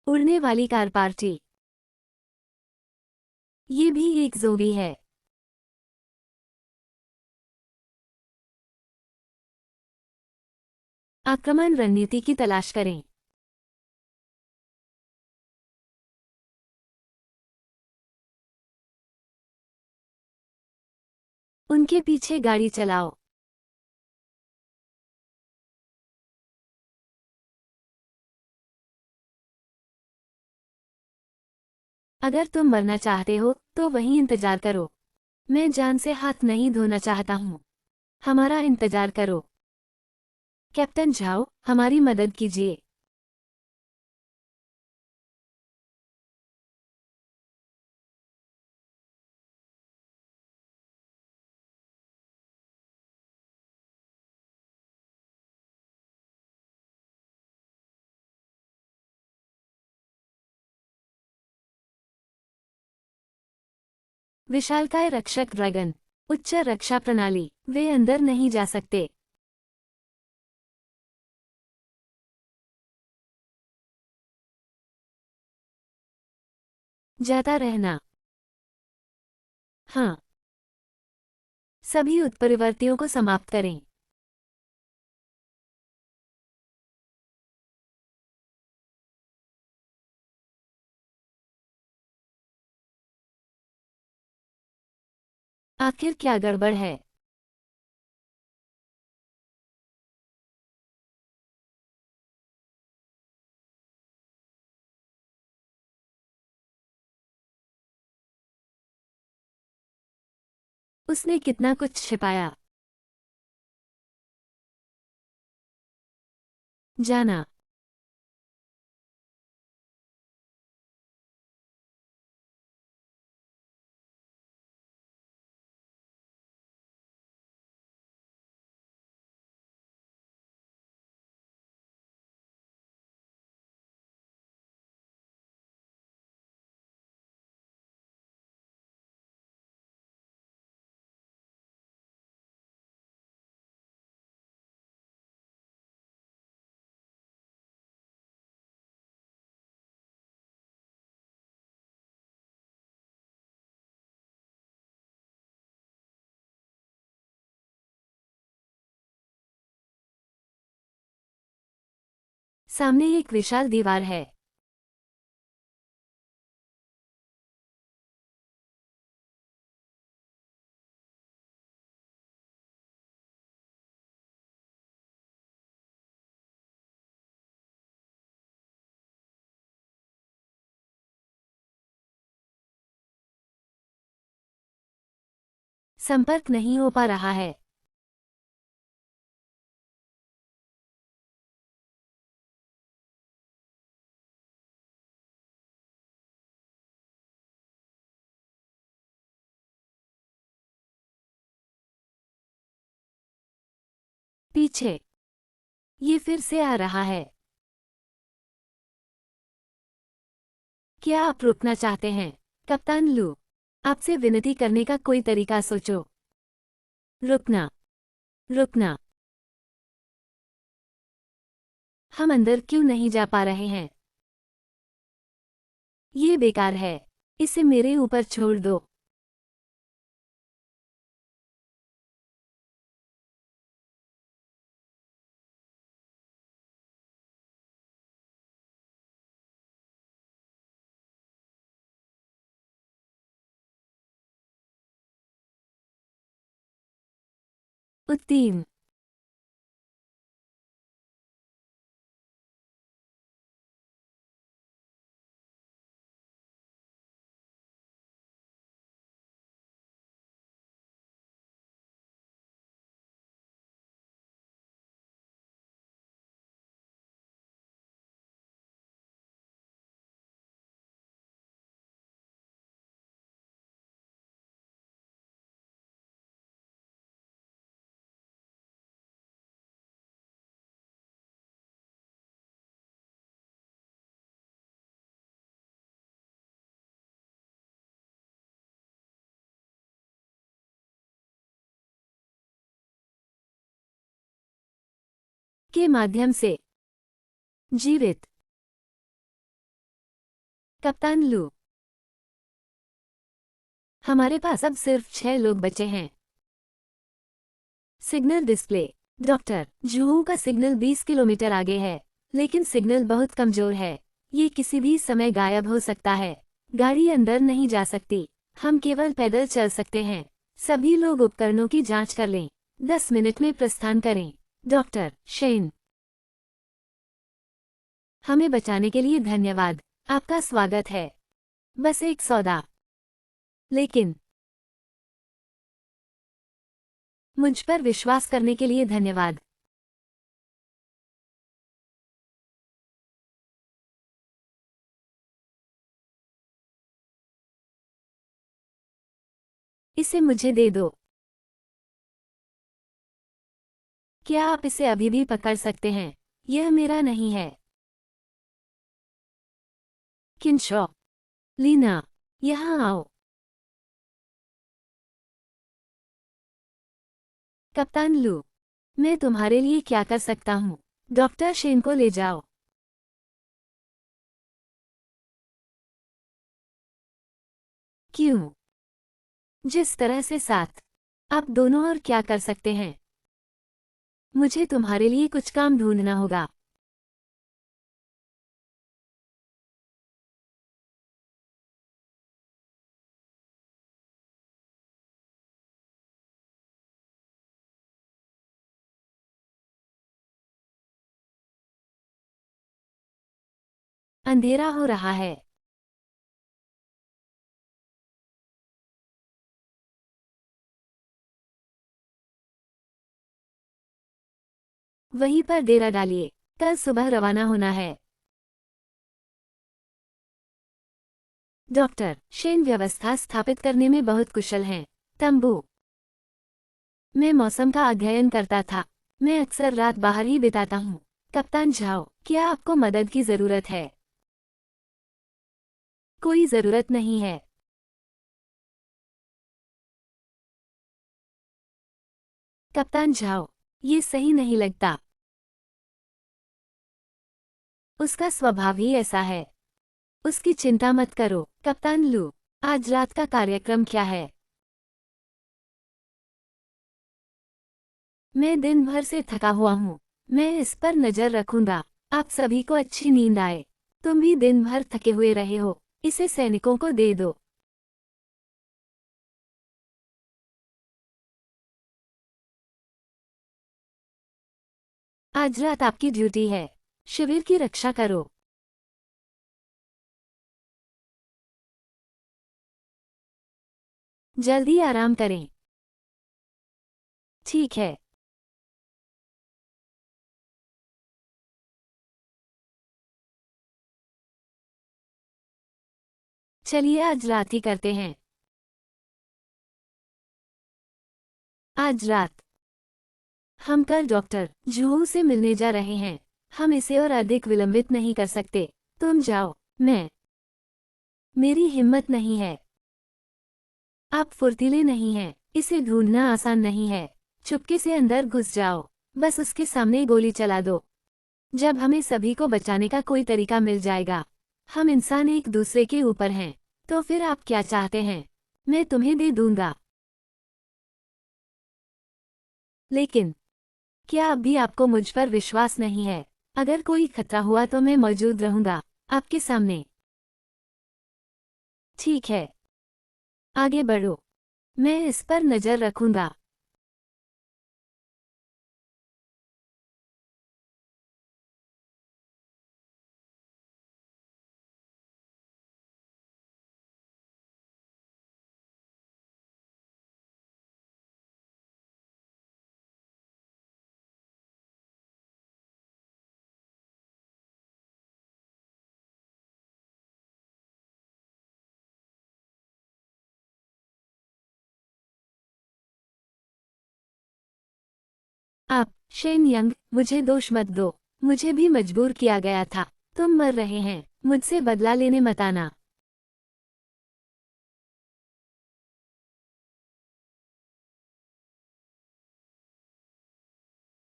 उड़ने वाली कार पार्टी। ये भी एक ज़ोंबी है। आक्रमण रणनीति की तलाश करें। उनके पीछे गाड़ी चलाओ। अगर तुम मरना चाहते हो तो वहीं इंतजार करो। मैं जान से हाथ नहीं धोना चाहता हूँ। हमारा इंतजार करो। कैप्टन झाओ, हमारी मदद कीजिए। विशालकाय रक्षक ड्रैगन। उच्च रक्षा प्रणाली। वे अंदर नहीं जा सकते। जाता रहना। हाँ। सभी उत्परिवर्तियों को समाप्त करें। आखिर क्या गड़बड़ है। उसने कितना कुछ छिपाया। जाना। सामने एक विशाल दीवार है। संपर्क नहीं हो पा रहा है। पीछे। ये फिर से आ रहा है। क्या आप रुकना चाहते हैं? कप्तान लू, आपसे विनती करने का कोई तरीका सोचो। रुकना। रुकना। हम अंदर क्यों नहीं जा पा रहे हैं? ये बेकार है। इसे मेरे ऊपर छोड़ दो। उत्तीर्ण। के माध्यम से जीवित। कप्तान लू, हमारे पास अब सिर्फ 6 लोग बचे हैं। सिग्नल डिस्प्ले, डॉक्टर जुहू का सिग्नल 20 किलोमीटर आगे है, लेकिन सिग्नल बहुत कमजोर है। ये किसी भी समय गायब हो सकता है। गाड़ी अंदर नहीं जा सकती, हम केवल पैदल चल सकते हैं। सभी लोग उपकरणों की जांच कर लें। 10 मिनट में प्रस्थान करें। डॉक्टर शेन, हमें बचाने के लिए धन्यवाद। आपका स्वागत है। बस एक सौदा। लेकिन मुझ पर विश्वास करने के लिए धन्यवाद। इसे मुझे दे दो। क्या आप इसे अभी भी पकड़ सकते हैं? यह मेरा नहीं है। किंशॉ, लीना, यहाँ आओ। कप्तान लू, मैं तुम्हारे लिए क्या कर सकता हूँ? डॉक्टर शेन को ले जाओ। क्यों? जिस तरह से साथ। आप दोनों और क्या कर सकते हैं? मुझे तुम्हारे लिए कुछ काम ढूंढना होगा। अंधेरा हो रहा है। वहीं पर डेरा डालिए। कल सुबह रवाना होना है। डॉक्टर शेन व्यवस्था स्थापित करने में बहुत कुशल हैं। तंबू, मैं मौसम का अध्ययन करता था। मैं अक्सर रात बाहर ही बिताता हूँ। कप्तान झाओ, क्या आपको मदद की जरूरत है? कोई जरूरत नहीं है। कप्तान झाओ, ये सही नहीं लगता। उसका स्वभाव ही ऐसा है। उसकी चिंता मत करो। कप्तान लू, आज रात का कार्यक्रम क्या है? मैं दिन भर से थका हुआ हूँ। मैं इस पर नजर रखूंगा। आप सभी को अच्छी नींद आए। तुम भी दिन भर थके हुए रहे हो। इसे सैनिकों को दे दो। आज रात आपकी ड्यूटी है। शिविर की रक्षा करो। जल्दी आराम करें। ठीक है। चलिए आज रात ही करते हैं। आज रात हम कल डॉक्टर जूहू से मिलने जा रहे हैं। हम इसे और अधिक विलंबित नहीं कर सकते। तुम जाओ। मैं मेरी हिम्मत नहीं है। आप फुर्तीले नहीं हैं। इसे ढूंढना आसान नहीं है। चुपके से अंदर घुस जाओ। बस उसके सामने गोली चला दो। जब हमें सभी को बचाने का कोई तरीका मिल जाएगा। हम इंसान एक दूसरे के ऊपर हैं। तो फिर आप क्या चाहते हैं? मैं तुम्हें दे दूंगा। लेकिन क्या अब भी आपको मुझ पर विश्वास नहीं है? अगर कोई खतरा हुआ तो मैं मौजूद रहूंगा, आपके सामने। ठीक है, आगे बढ़ो। मैं इस पर नजर रखूंगा। आप शेन यंग, मुझे दोष मत दो। मुझे भी मजबूर किया गया था। तुम मर रहे हैं, मुझसे बदला लेने मत आना।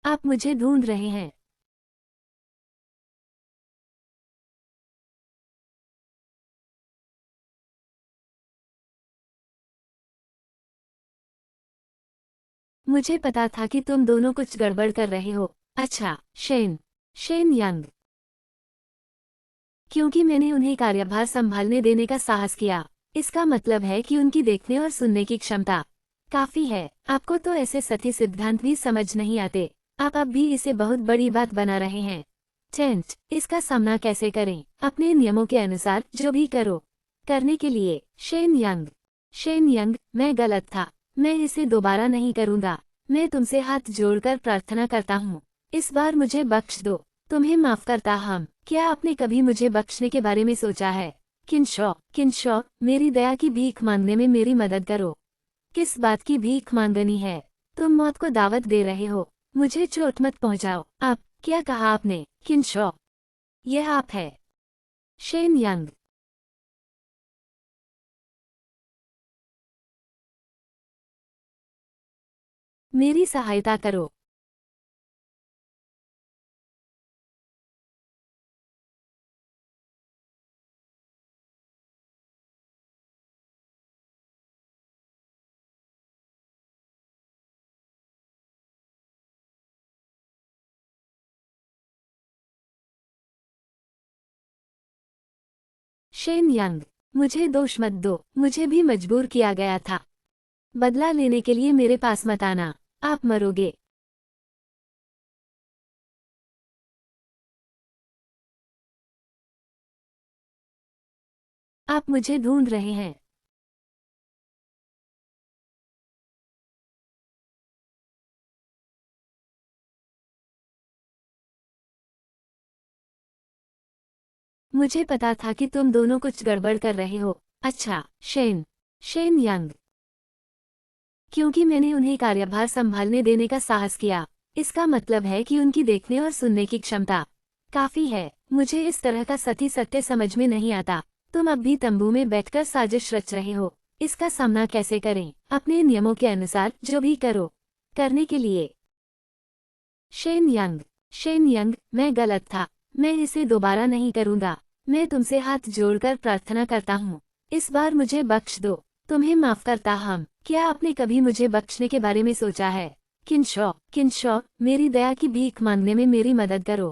आप मुझे ढूंढ रहे हैं। मुझे पता था कि तुम दोनों कुछ गड़बड़ कर रहे हो। अच्छा, शेन। Shane young. क्योंकि मैंने उन्हें कार्यभार संभालने देने का साहस किया, इसका मतलब है कि उनकी देखने और सुनने की क्षमता काफी है। आपको तो ऐसे सती सिद्धांत भी समझ नहीं आते। आप अब भी इसे बहुत बड़ी बात बना रहे हैं। टेंट, इसका सामना कैसे करें? अपने नियमों के अनुसार जो भी करो। करने के लिए, शेन यंग। शेन यंग, मैं गलत था। मैं इसे दोबारा नहीं करूंगा। मैं तुमसे हाथ जोड़कर प्रार्थना करता हूँ। इस बार मुझे बख्श दो। तुम्हें माफ करता हम। क्या आपने कभी मुझे बख्शने के बारे में सोचा है? किनशॉ, किनशॉ, मेरी दया की भीख मांगने में मेरी मदद करो। किस बात की भीख मांगनी है? तुम मौत को दावत दे रहे हो। मुझे चोट मत पहुंचाओ। आप, क्या कहा आपने? किनशॉ, यह आप है। Shane young. मेरी सहायता करो। शेन यंग, मुझे दोष मत दो। मुझे भी मजबूर किया गया था। बदला लेने के लिए मेरे पास मत आना। आप मरोगे। आप मुझे ढूंढ रहे हैं। मुझे पता था कि तुम दोनों कुछ गड़बड़ कर रहे हो। अच्छा, शेन। शेन यंग, क्योंकि मैंने उन्हें कार्यभार संभालने देने का साहस किया, इसका मतलब है कि उनकी देखने और सुनने की क्षमता काफी है। मुझे इस तरह का सती सत्य समझ में नहीं आता। तुम अब भी तंबू में बैठकर साजिश रच रहे हो। इसका सामना कैसे करें? अपने नियमों के अनुसार जो भी करो। करने के लिए, शेन यंग। शेन यंग, मैं गलत था। मैं इसे दोबारा नहीं करूंगा। मैं तुमसे हाथ जोड़कर प्रार्थना करता हूँ। इस बार मुझे बख्श दो। तुम्हें माफ करता हम। क्या आपने कभी मुझे बख्शने के बारे में सोचा है? किनशॉ, किनशॉ, मेरी दया की भीख मांगने में मेरी मदद करो।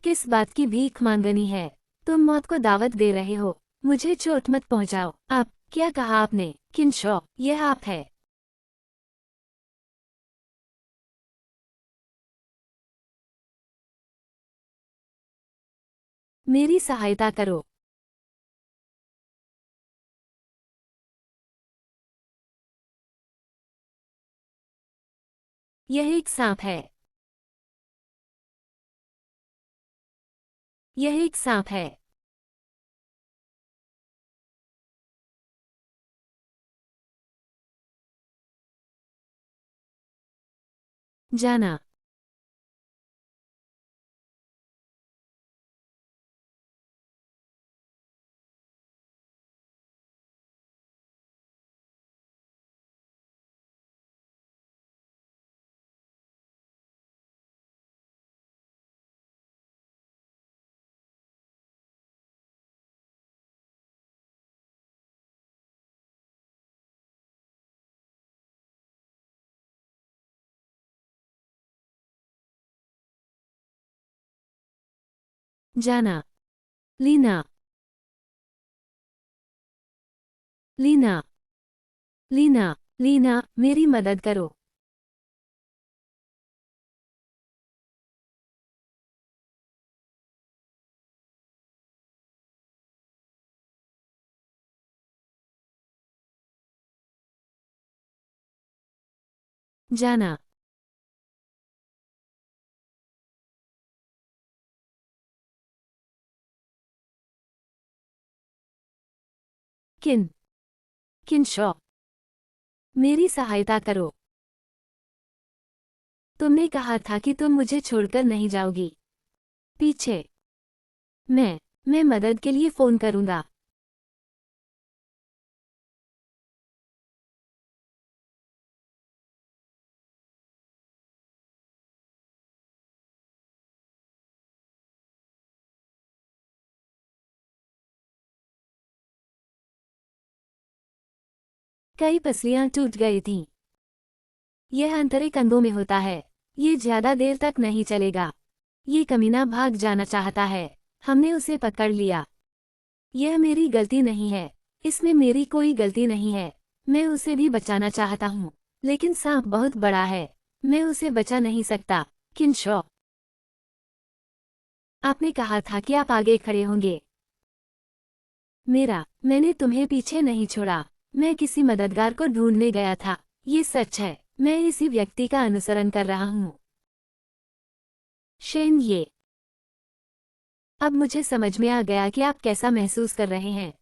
किस बात की भीख मांगनी है? तुम मौत को दावत दे रहे हो। मुझे चोट मत पहुंचाओ। आप, क्या कहा आपने? किनशॉ, यह आप है। मेरी सहायता करो। यह एक सांप है। यह एक सांप है। जाना। जाना। लीना। लीना। लीना। लीना, मेरी मदद करो। जाना। किन। किनशॉ, मेरी सहायता करो। तुमने कहा था कि तुम मुझे छोड़कर नहीं जाओगी। पीछे। मैं मदद के लिए फोन करूंगा। कई पसलियां टूट गई थीं। यह आंतरिक अंगों में होता है। ये ज्यादा देर तक नहीं चलेगा। ये कमीना भाग जाना चाहता है। हमने उसे पकड़ लिया। यह मेरी गलती नहीं है। इसमें मेरी कोई गलती नहीं है। मैं उसे भी बचाना चाहता हूँ, लेकिन सांप बहुत बड़ा है। मैं उसे बचा नहीं सकता। किंशो, आपने कहा था कि आप आगे खड़े होंगे। मैंने तुम्हें पीछे नहीं छोड़ा। मैं किसी मददगार को ढूंढने गया था। ये सच है। मैं इसी व्यक्ति का अनुसरण कर रहा हूँ। शेन, ये अब मुझे समझ में आ गया कि आप कैसा महसूस कर रहे हैं।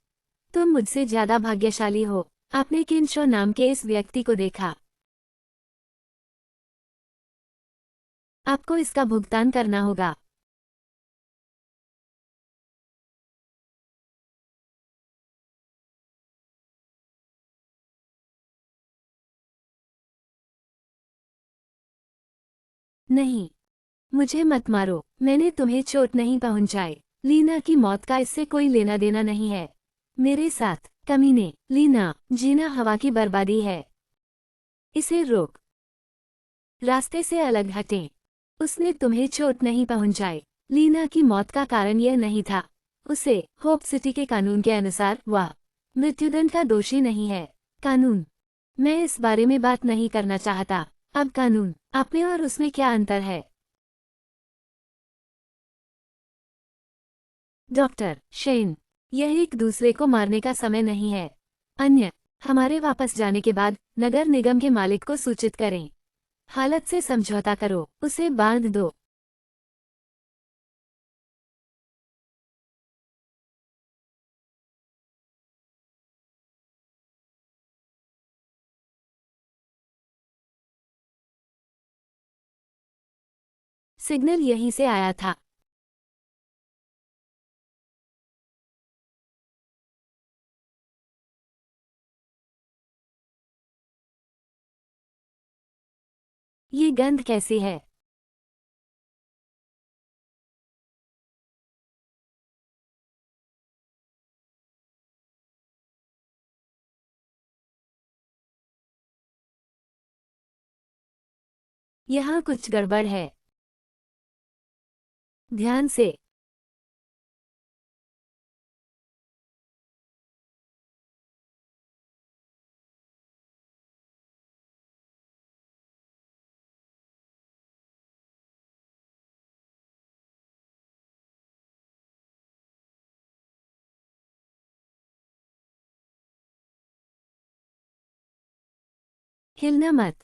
तुम मुझसे ज्यादा भाग्यशाली हो। आपने किनशो नाम के इस व्यक्ति को देखा। आपको इसका भुगतान करना होगा। नहीं, मुझे मत मारो। मैंने तुम्हें चोट नहीं पहुंचाई। लीना की मौत का इससे कोई लेना देना नहीं है। मेरे साथ कमीने। लीना, जीना हवा की बर्बादी है। इसे रोक। रास्ते से अलग हटें। उसने तुम्हें चोट नहीं पहुंचाई। लीना की मौत का कारण यह नहीं था। उसे होप सिटी के कानून के अनुसार वह मृत्युदंड का दोषी नहीं है। कानून, मैं इस बारे में बात नहीं करना चाहता। अब कानून, आप में और उसमें क्या अंतर है? डॉक्टर शेन, यह एक दूसरे को मारने का समय नहीं है। अन्य, हमारे वापस जाने के बाद नगर निगम के मालिक को सूचित करें। हालत से समझौता करो, उसे बांध दो। सिग्नल यहीं से आया था। ये गंध कैसी है? यहाँ कुछ गड़बड़ है। ध्यान से। हिलना मत।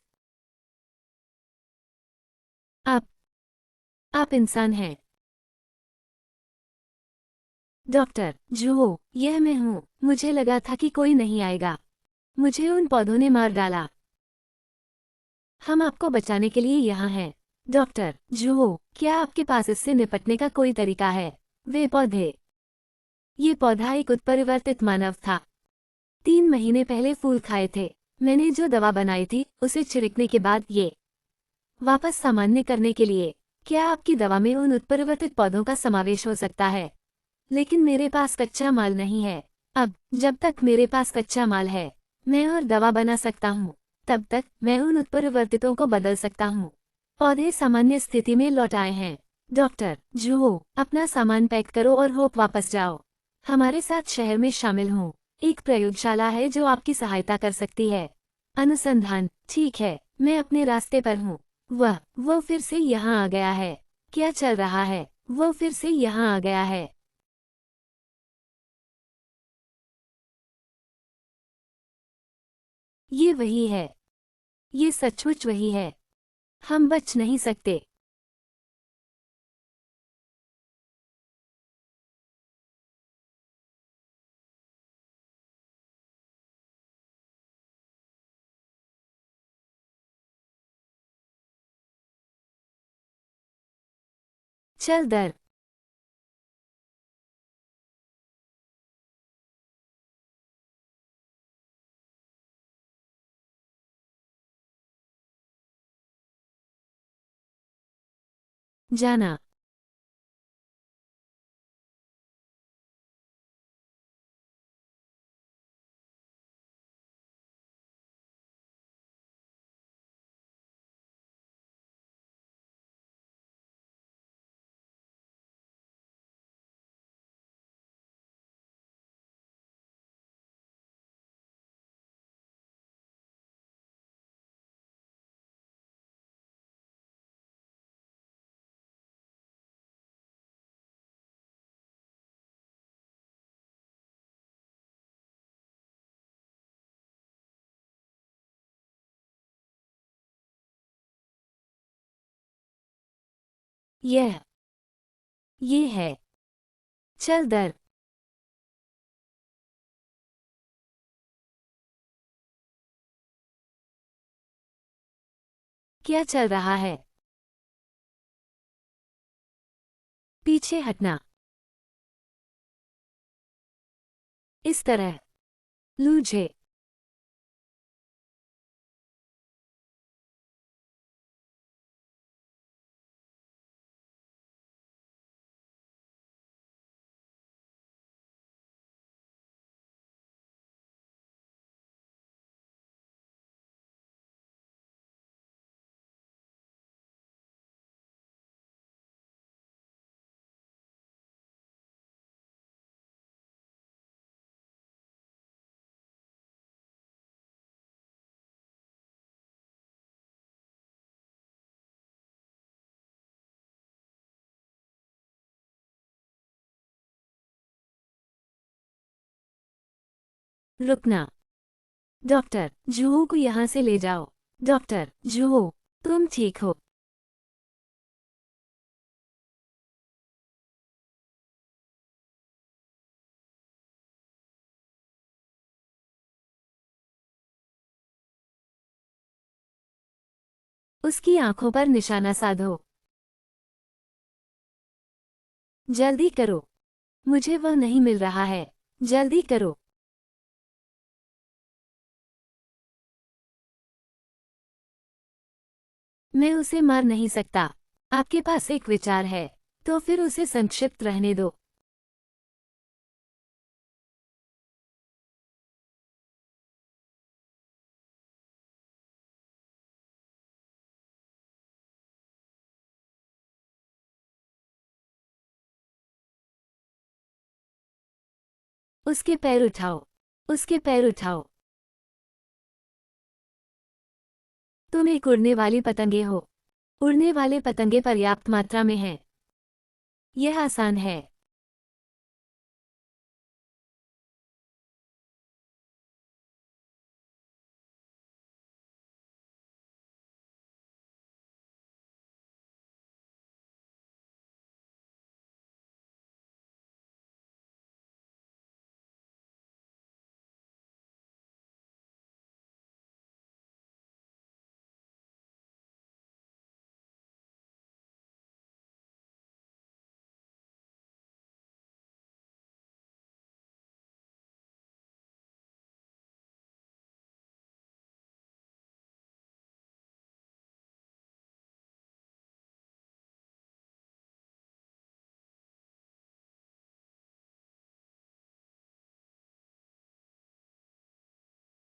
आप आप इंसान हैं। डॉक्टर जो, यह मैं हूँ। मुझे लगा था कि कोई नहीं आएगा। मुझे उन पौधों ने मार डाला। हम आपको बचाने के लिए यहाँ हैं। डॉक्टर जो, क्या आपके पास इससे निपटने का कोई तरीका है? वे पौधे। ये पौधा एक उत्परिवर्तित मानव था। 3 महीने पहले फूल खाए थे। मैंने जो दवा बनाई थी उसे छिड़कने के बाद ये वापस सामान्य करने के लिए। क्या आपकी दवा में उन उत्परिवर्तित पौधों का समावेश हो सकता है? लेकिन मेरे पास कच्चा माल नहीं है। अब जब तक मेरे पास कच्चा माल है, मैं और दवा बना सकता हूँ। तब तक मैं उन उत्परिवर्तितों को बदल सकता हूँ। पौधे सामान्य स्थिति में लौट आए हैं। डॉक्टर जो, अपना सामान पैक करो और होप वापस जाओ। हमारे साथ शहर में शामिल हों। एक प्रयोगशाला है जो आपकी सहायता कर सकती है। अनुसंधान, ठीक है, मैं अपने रास्ते पर हूँ। वो फिर से यहाँ आ गया है। क्या चल रहा है? वो फिर से यहाँ आ गया है। ये वही है। ये सचमुच वही है। हम बच नहीं सकते। चल दर। जाना। ये है। चल दर। क्या चल रहा है? पीछे हटना। इस तरह। लूझे। रुकना। डॉक्टर जुहो को यहाँ से ले जाओ। डॉक्टर जुहो, तुम ठीक हो? उसकी आंखों पर निशाना साधो। जल्दी करो। मुझे वह नहीं मिल रहा है। जल्दी करो। मैं उसे मार नहीं सकता। आपके पास एक विचार है, तो फिर उसे संक्षिप्त रहने दो। उसके पैर उठाओ। उसके पैर उठाओ। तुम एक उड़ने वाली पतंगे हो। उड़ने वाले पतंगे पर्याप्त मात्रा में हैं। यह आसान है।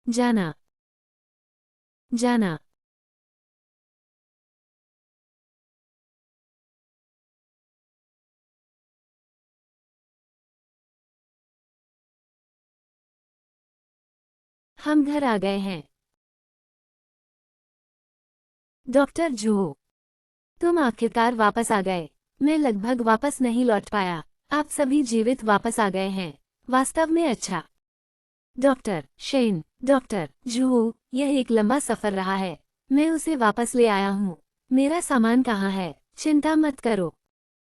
जाना। जाना। हम घर आ गए हैं। डॉक्टर जुहो, तुम आखिरकार वापस आ गए। मैं लगभग वापस नहीं लौट पाया। आप सभी जीवित वापस आ गए हैं। वास्तव में अच्छा। Doctor Shane. डॉक्टर जुहो, यह एक लंबा सफर रहा है। मैं उसे वापस ले आया हूँ। मेरा सामान कहाँ है? चिंता मत करो।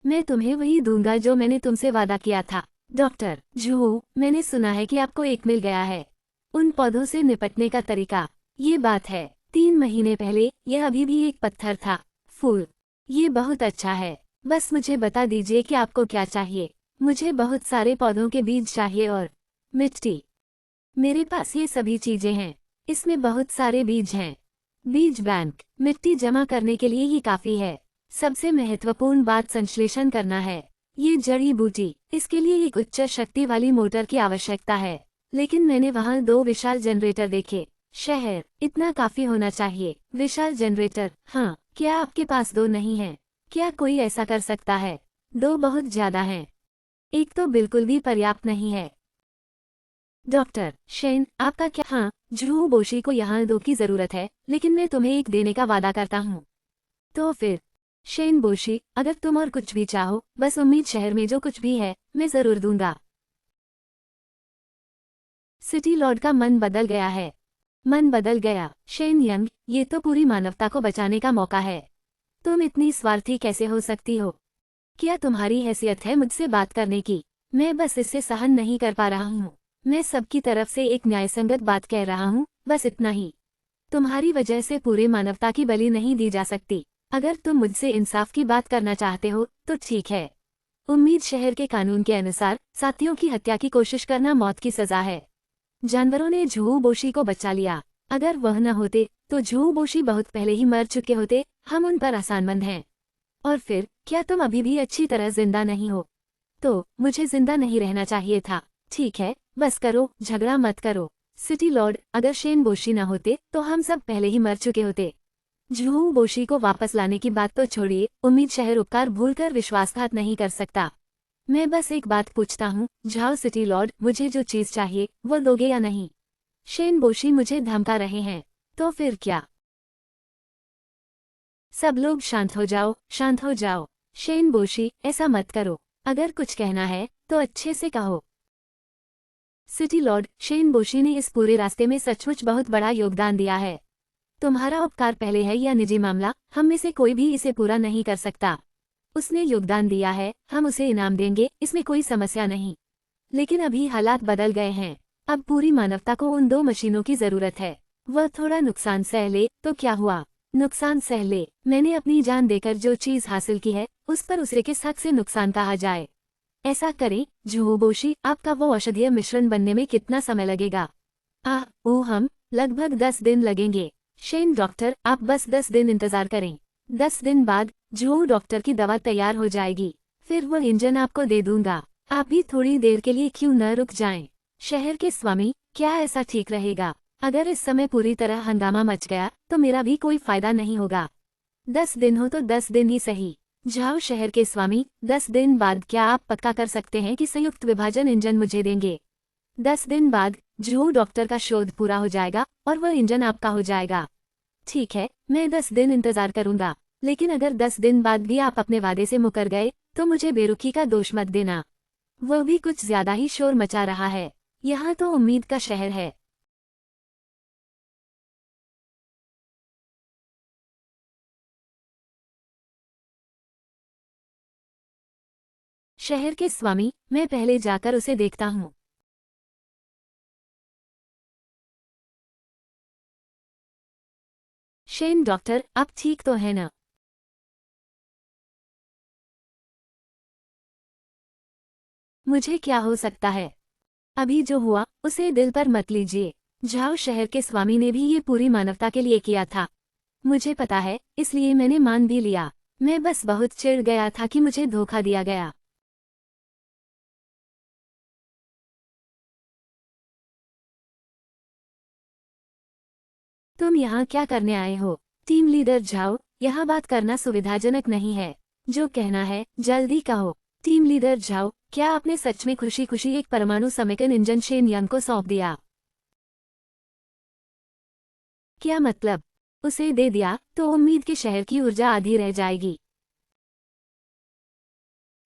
मैं तुम्हें वही दूंगा जो मैंने तुमसे वादा किया था। डॉक्टर जुहो, मैंने सुना है कि आपको एक मिल गया है। उन पौधों से निपटने का तरीका। ये बात है, 3 महीने पहले यह अभी भी एक पत्थर था। फूल। ये बहुत अच्छा है। बस मुझे बता दीजिए कि आपको क्या चाहिए। मुझे बहुत सारे पौधों के बीज चाहिए और मिट्टी। मेरे पास ये सभी चीजें हैं। इसमें बहुत सारे बीज हैं। बीज बैंक। मिट्टी जमा करने के लिए ही काफी है। सबसे महत्वपूर्ण बात संश्लेषण करना है। ये जड़ी बूटी, इसके लिए एक उच्च शक्ति वाली मोटर की आवश्यकता है। लेकिन मैंने वहाँ 2 विशाल जनरेटर देखे। शहर, इतना काफी होना चाहिए। विशाल जनरेटर, हाँ। क्या आपके पास 2 नहीं है? क्या कोई ऐसा कर सकता है? 2 बहुत ज्यादा हैं। एक तो बिल्कुल भी पर्याप्त नहीं है। डॉक्टर शेन, आपका क्या? हाँ, जुहू बोशी को यहाँ 2 की जरूरत है, लेकिन मैं तुम्हें एक देने का वादा करता हूँ। तो फिर? शेन बोशी, अगर तुम और कुछ भी चाहो, बस उम्मीद शहर में जो कुछ भी है, मैं जरूर दूंगा। सिटी लॉर्ड का मन बदल गया है। मन बदल गया। शेन यंग, ये तो पूरी मानवता को बचाने का मौका है। तुम इतनी स्वार्थी कैसे हो सकती हो? क्या तुम्हारी हैसियत है मुझसे बात करने की? मैं बस इससे सहन नहीं कर पा रहा हूँ। मैं सबकी तरफ से एक न्यायसंगत बात कह रहा हूँ, बस इतना ही। तुम्हारी वजह से पूरे मानवता की बलि नहीं दी जा सकती। अगर तुम मुझसे इंसाफ की बात करना चाहते हो तो ठीक है। उम्मीद शहर के कानून के अनुसार साथियों की हत्या की कोशिश करना मौत की सजा है। जानवरों ने झूहू बोशी को बचा लिया। अगर वह न होते तो झूहू बोशी बहुत पहले ही मर चुके होते। हम उन पर आसानमंद हैं। और फिर क्या तुम अभी भी अच्छी तरह जिंदा नहीं हो? तो मुझे जिंदा नहीं रहना चाहिए था। ठीक है, बस करो, झगड़ा मत करो। सिटी लॉर्ड, अगर शेन बोशी न होते तो हम सब पहले ही मर चुके होते। झूहू बोशी को वापस लाने की बात तो छोड़िए, उम्मीद शहर उपकार भूलकर विश्वासघात नहीं कर सकता। मैं बस एक बात पूछता हूँ, झाओ सिटी लॉर्ड, मुझे जो चीज चाहिए वो दोगे या नहीं? शेन बोशी मुझे धमका रहे हैं। तो फिर क्या? सब लोग शांत हो जाओ, शांत हो जाओ। शेन बोशी, ऐसा मत करो। अगर कुछ कहना है तो अच्छे से कहो। सिटी लॉर्ड, शेन बोशी ने इस पूरे रास्ते में सचमुच बहुत बड़ा योगदान दिया है। तुम्हारा उपकार पहले है या निजी मामला, हम में से कोई भी इसे पूरा नहीं कर सकता। उसने योगदान दिया है, हम उसे इनाम देंगे, इसमें कोई समस्या नहीं। लेकिन अभी हालात बदल गए हैं। अब पूरी मानवता को उन 2 मशीनों की जरूरत है। वह थोड़ा नुकसान सह ले तो क्या हुआ? नुकसान सह ले। मैंने अपनी जान देकर जो चीज हासिल की है उस पर उसे किस हक से नुकसान कहा जाए? ऐसा करें, जुहुबोशी, आपका वो औषधीय मिश्रण बनने में कितना समय लगेगा? हम लगभग 10 दिन लगेंगे। शेन डॉक्टर, आप बस 10 दिन इंतजार करें। 10 दिन बाद जुहू डॉक्टर की दवा तैयार हो जाएगी। फिर वो इंजन आपको दे दूंगा। आप भी थोड़ी देर के लिए क्यों न रुक जाएं? शहर के स्वामी, क्या ऐसा ठीक रहेगा? अगर इस समय पूरी तरह हंगामा मच गया तो मेरा भी कोई फायदा नहीं होगा। 10 दिन हो तो 10 दिन ही सही। जाओ शहर के स्वामी, 10 दिन बाद क्या आप पक्का कर सकते हैं कि संयुक्त विभाजन इंजन मुझे देंगे? 10 दिन बाद जुहू डॉक्टर का शोध पूरा हो जाएगा और वह इंजन आपका हो जाएगा। ठीक है, मैं 10 दिन इंतजार करूंगा। लेकिन अगर 10 दिन बाद भी आप अपने वादे से मुकर गए तो मुझे बेरुखी का दोष मत देना। वह भी कुछ ज्यादा ही शोर मचा रहा है। यहाँ तो उम्मीद का शहर है। शहर के स्वामी, मैं पहले जाकर उसे देखता हूँ। शेन डॉक्टर, आप ठीक तो है ना? मुझे क्या हो सकता है? अभी जो हुआ उसे दिल पर मत लीजिए। जाओ शहर के स्वामी ने भी ये पूरी मानवता के लिए किया था। मुझे पता है, इसलिए मैंने मान भी लिया। मैं बस बहुत चिढ़ गया था कि मुझे धोखा दिया गया। तुम यहाँ क्या करने आए हो? टीम लीडर जाओ, यहाँ बात करना सुविधाजनक नहीं है। जो कहना है जल्दी कहो। टीम लीडर जाओ, क्या आपने सच में खुशी खुशी एक परमाणु समेकन इंजन शेन यंग को सौंप दिया? क्या मतलब? उसे दे दिया तो उम्मीद के शहर की ऊर्जा आधी रह जाएगी।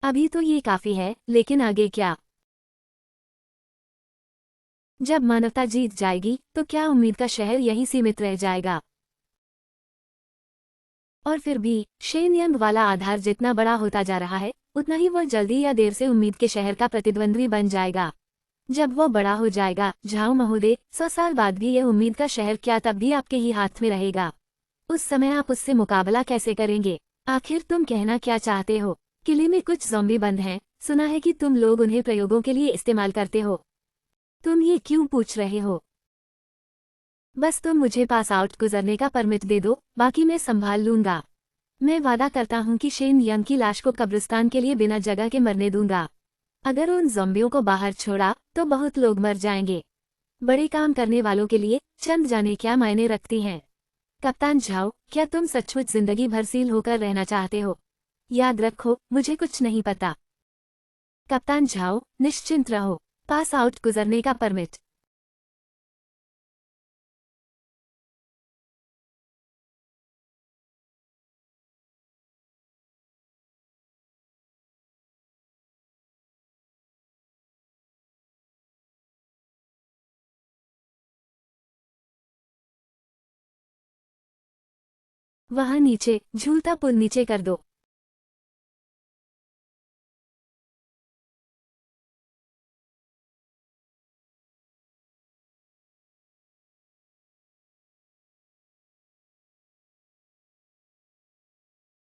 अभी तो ये काफी है, लेकिन आगे क्या? जब मानवता जीत जाएगी तो क्या उम्मीद का शहर यहीं सीमित रह जाएगा? और फिर भी शेन यंग वाला आधार जितना बड़ा होता जा रहा है उतना ही वह जल्दी या देर से उम्मीद के शहर का प्रतिद्वंद्वी बन जाएगा। जब वो बड़ा हो जाएगा, झाओ महोदय, 100 साल बाद भी यह उम्मीद का शहर क्या तब भी आपके ही हाथ में रहेगा? उस समय आप उससे मुकाबला कैसे करेंगे? आखिर तुम कहना क्या चाहते हो? किले में कुछ ज़ॉम्बी बंद हैं, सुना है कि तुम लोग उन्हें प्रयोगों के लिए इस्तेमाल करते हो। तुम ये क्यों पूछ रहे हो? बस तुम मुझे पास आउट गुजरने का परमिट दे दो, बाकी मैं संभाल लूंगा। मैं वादा करता हूँ कि शेन यंग की लाश को कब्रिस्तान के लिए बिना जगह के मरने दूंगा। अगर उन ज़ॉम्बियों को बाहर छोड़ा तो बहुत लोग मर जाएंगे। बड़े काम करने वालों के लिए चंद जाने क्या मायने रखती हैं। कप्तान झाओ, क्या तुम सचमुच जिंदगी भर सील होकर रहना चाहते हो? याद रखो, मुझे कुछ नहीं पता। कप्तान झाओ, निश्चिंत रहो। पास आउट गुजरने का परमिट। वहाँ नीचे, झूलता पुल नीचे कर दो।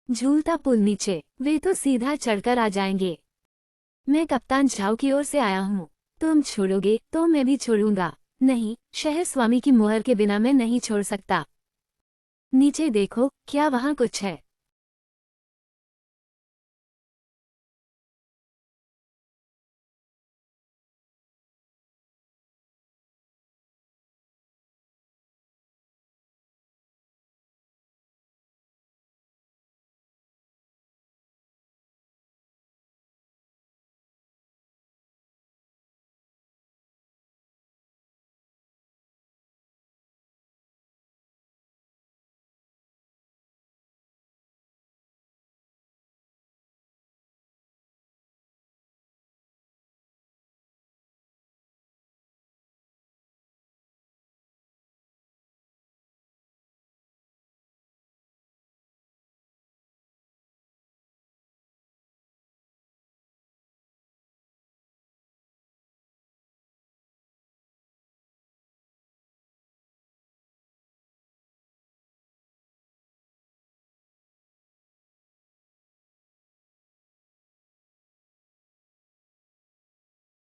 झूलता पुल नीचे, वे तो सीधा चढ़कर आ जाएंगे। मैं कप्तान झाओ की ओर से आया हूँ। तुम छोड़ोगे तो मैं भी छोड़ूंगा। नहीं, शहर स्वामी की मुहर के बिना मैं नहीं छोड़ सकता। नीचे देखो, क्या वहाँ कुछ है?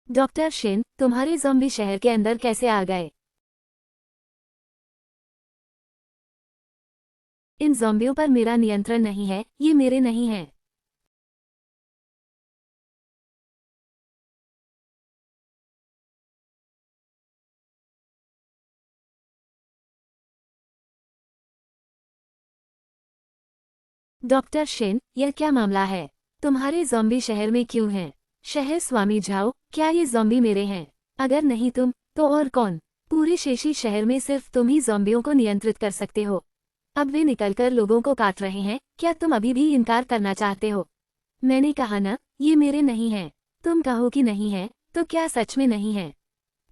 डॉक्टर शेन, तुम्हारे ज़ॉम्बी शहर के अंदर कैसे आ गए? इन ज़ॉम्बियों पर मेरा नियंत्रण नहीं है, ये मेरे नहीं हैं। डॉक्टर शेन, यह क्या मामला है? तुम्हारे ज़ॉम्बी शहर में क्यों हैं? शहर स्वामी झाओ, क्या ये ज़ॉम्बी मेरे हैं? अगर नहीं तुम, तो और कौन? पूरे शेशी शहर में सिर्फ तुम ही ज़ॉम्बियों को नियंत्रित कर सकते हो। अब वे निकलकर लोगों को काट रहे हैं, क्या तुम अभी भी इनकार करना चाहते हो? मैंने कहा ना, ये मेरे नहीं हैं। तुम कहो कि नहीं है, तो क्या सच में नहीं है?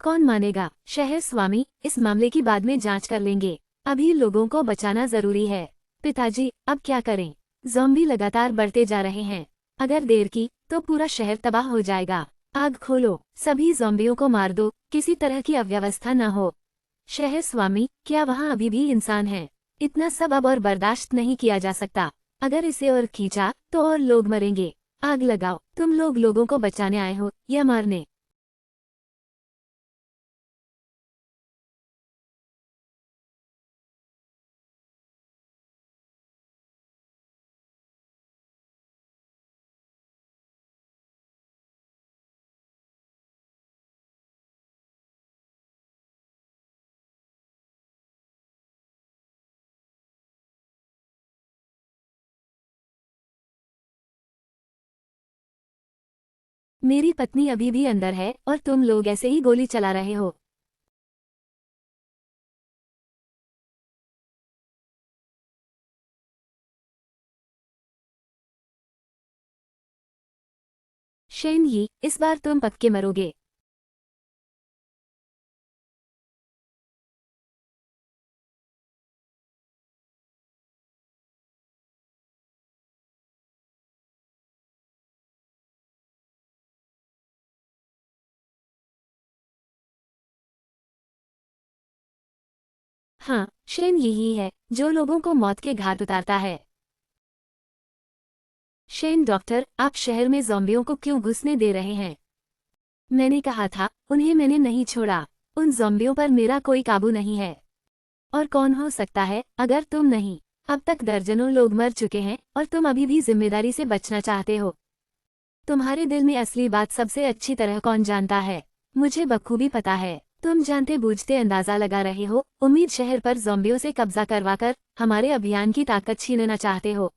कौन मानेगा? शहर स्वामी, इस मामले की बाद में जांच कर लेंगे। अभी लोगों को बचाना जरूरी है। पिताजी, अब क्या करें? ज़ॉम्बी लगातार बढ़ते जा रहे हैं। अगर देर की, तो पूरा शहर तबाह हो जाएगा। आग खोलो, सभी ज़ॉम्बियों को मार दो, किसी तरह की अव्यवस्था न हो। शहर स्वामी, क्या वहाँ अभी भी इंसान हैं? इतना सब अब और बर्दाश्त नहीं किया जा सकता। अगर इसे और खींचा, तो और लोग मरेंगे। आग लगाओ, तुम लोग लोगों को बचाने आए हो या मारने? मेरी पत्नी अभी भी अंदर है और तुम लोग ऐसे ही गोली चला रहे हो। शेन यी, इस बार तुम पक्के मरोगे। हाँ, शेन यही है, जो लोगों को मौत के घाट उतारता है। शेन डॉक्टर, आप शहर में ज़ॉम्बियों को क्यों घुसने दे रहे हैं? मैंने कहा था, उन्हें मैंने नहीं छोड़ा। उन ज़ॉम्बियों पर मेरा कोई काबू नहीं है। और कौन हो सकता है, अगर तुम नहीं? अब तक दर्जनों लोग मर चुके हैं और तुम अभी भी जिम्मेदारी से बचना चाहते हो। तुम्हारे दिल में असली बात सबसे अच्छी तरह कौन जानता है? मुझे बखूबी पता है। तुम जानते बूझते अंदाजा लगा रहे हो, उम्मीद शहर पर ज़ॉम्बियों से कब्जा करवाकर हमारे अभियान की ताकत छीनना चाहते हो।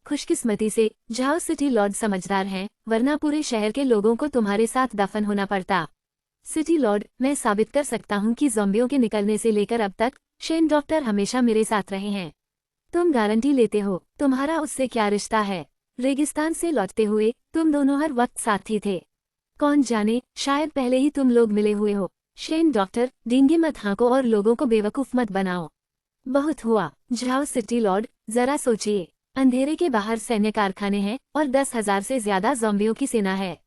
खुशकिस्मती से झाओ सिटी लॉर्ड समझदार हैं, वरना पूरे शहर के लोगों को तुम्हारे साथ दफन होना पड़ता। सिटी लॉर्ड, मैं साबित कर सकता हूँ कि ज़ॉम्बियों के निकलने से लेकर अब तक शेन डॉक्टर हमेशा मेरे साथ रहे हैं। तुम गारंटी लेते हो? तुम्हारा उससे क्या रिश्ता है? रेगिस्तान से लौटते हुए तुम दोनों हर वक्त साथी थे। कौन जाने, शायद पहले ही तुम लोग मिले हुए हो। शेन डॉक्टर, डींगे मत हाँको और लोगों को बेवकूफ़ मत बनाओ। बहुत हुआ। जाओ सिटी लॉर्ड, जरा सोचिए। अंधेरे के बाहर सैन्य कारखाने हैं और 10,000 से ज्यादा ज़ॉम्बियों की सेना है।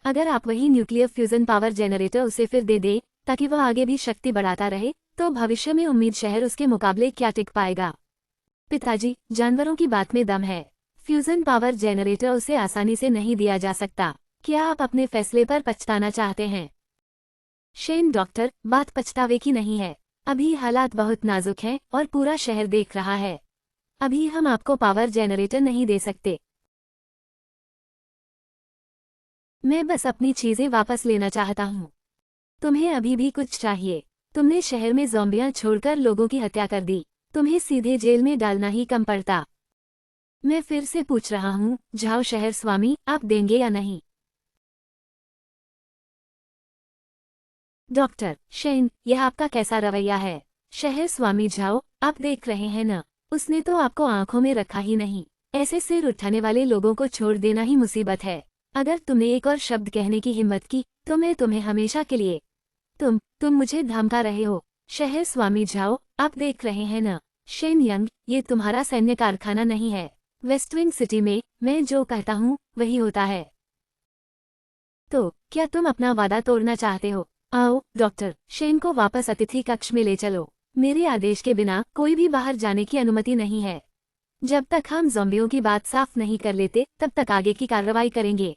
अगर आप वही न्यूक्लियर फ्यूजन पावर जनरेटर उसे फिर दे दे ताकि वह आगे भी शक्ति बढ़ाता रहे, तो भविष्य में उम्मीद शहर उसके मुकाबले क्या टिक पाएगा। पिताजी, जानवरों की बात में दम है। फ्यूजन पावर जनरेटर उसे आसानी से नहीं दिया जा सकता। क्या आप अपने फैसले पर पछताना चाहते हैं? शेन, डॉक्टर, बात पछतावे की नहीं है। अभी हालात बहुत नाजुक हैं और पूरा शहर देख रहा है। अभी हम आपको पावर जनरेटर नहीं दे सकते। मैं बस अपनी चीजें वापस लेना चाहता हूँ। तुम्हें अभी भी कुछ चाहिए? तुमने शहर में ज़ॉम्बियां छोड़कर लोगों की हत्या कर दी। तुम्हें सीधे जेल में डालना ही कम पड़ता। मैं फिर से पूछ रहा हूँ, जाओ शहर स्वामी, आप देंगे या नहीं? डॉक्टर शेन, यह आपका कैसा रवैया है? शहर स्वामी जाओ, आप देख रहे हैं न, उसने तो आपको आंखों में रखा ही नहीं। ऐसे सिर उठाने वाले लोगों को छोड़ देना ही मुसीबत है। अगर तुमने एक और शब्द कहने की हिम्मत की तो मैं तुम्हें हमेशा के लिए। तुम मुझे धमका रहे हो। शहर स्वामी जाओ, आप देख रहे हैं न। शेन यंग, ये तुम्हारा सैन्य कारखाना नहीं है। वेस्टविंग सिटी में मैं जो कहता हूँ वही होता है। तो क्या तुम अपना वादा तोड़ना चाहते हो? आओ डॉक्टर, शेन को वापस अतिथि कक्ष में ले चलो। मेरे आदेश के बिना कोई भी बाहर जाने की अनुमति नहीं है। जब तक हम ज़ॉम्बियों की बात साफ नहीं कर लेते तब तक आगे की कार्रवाई करेंगे।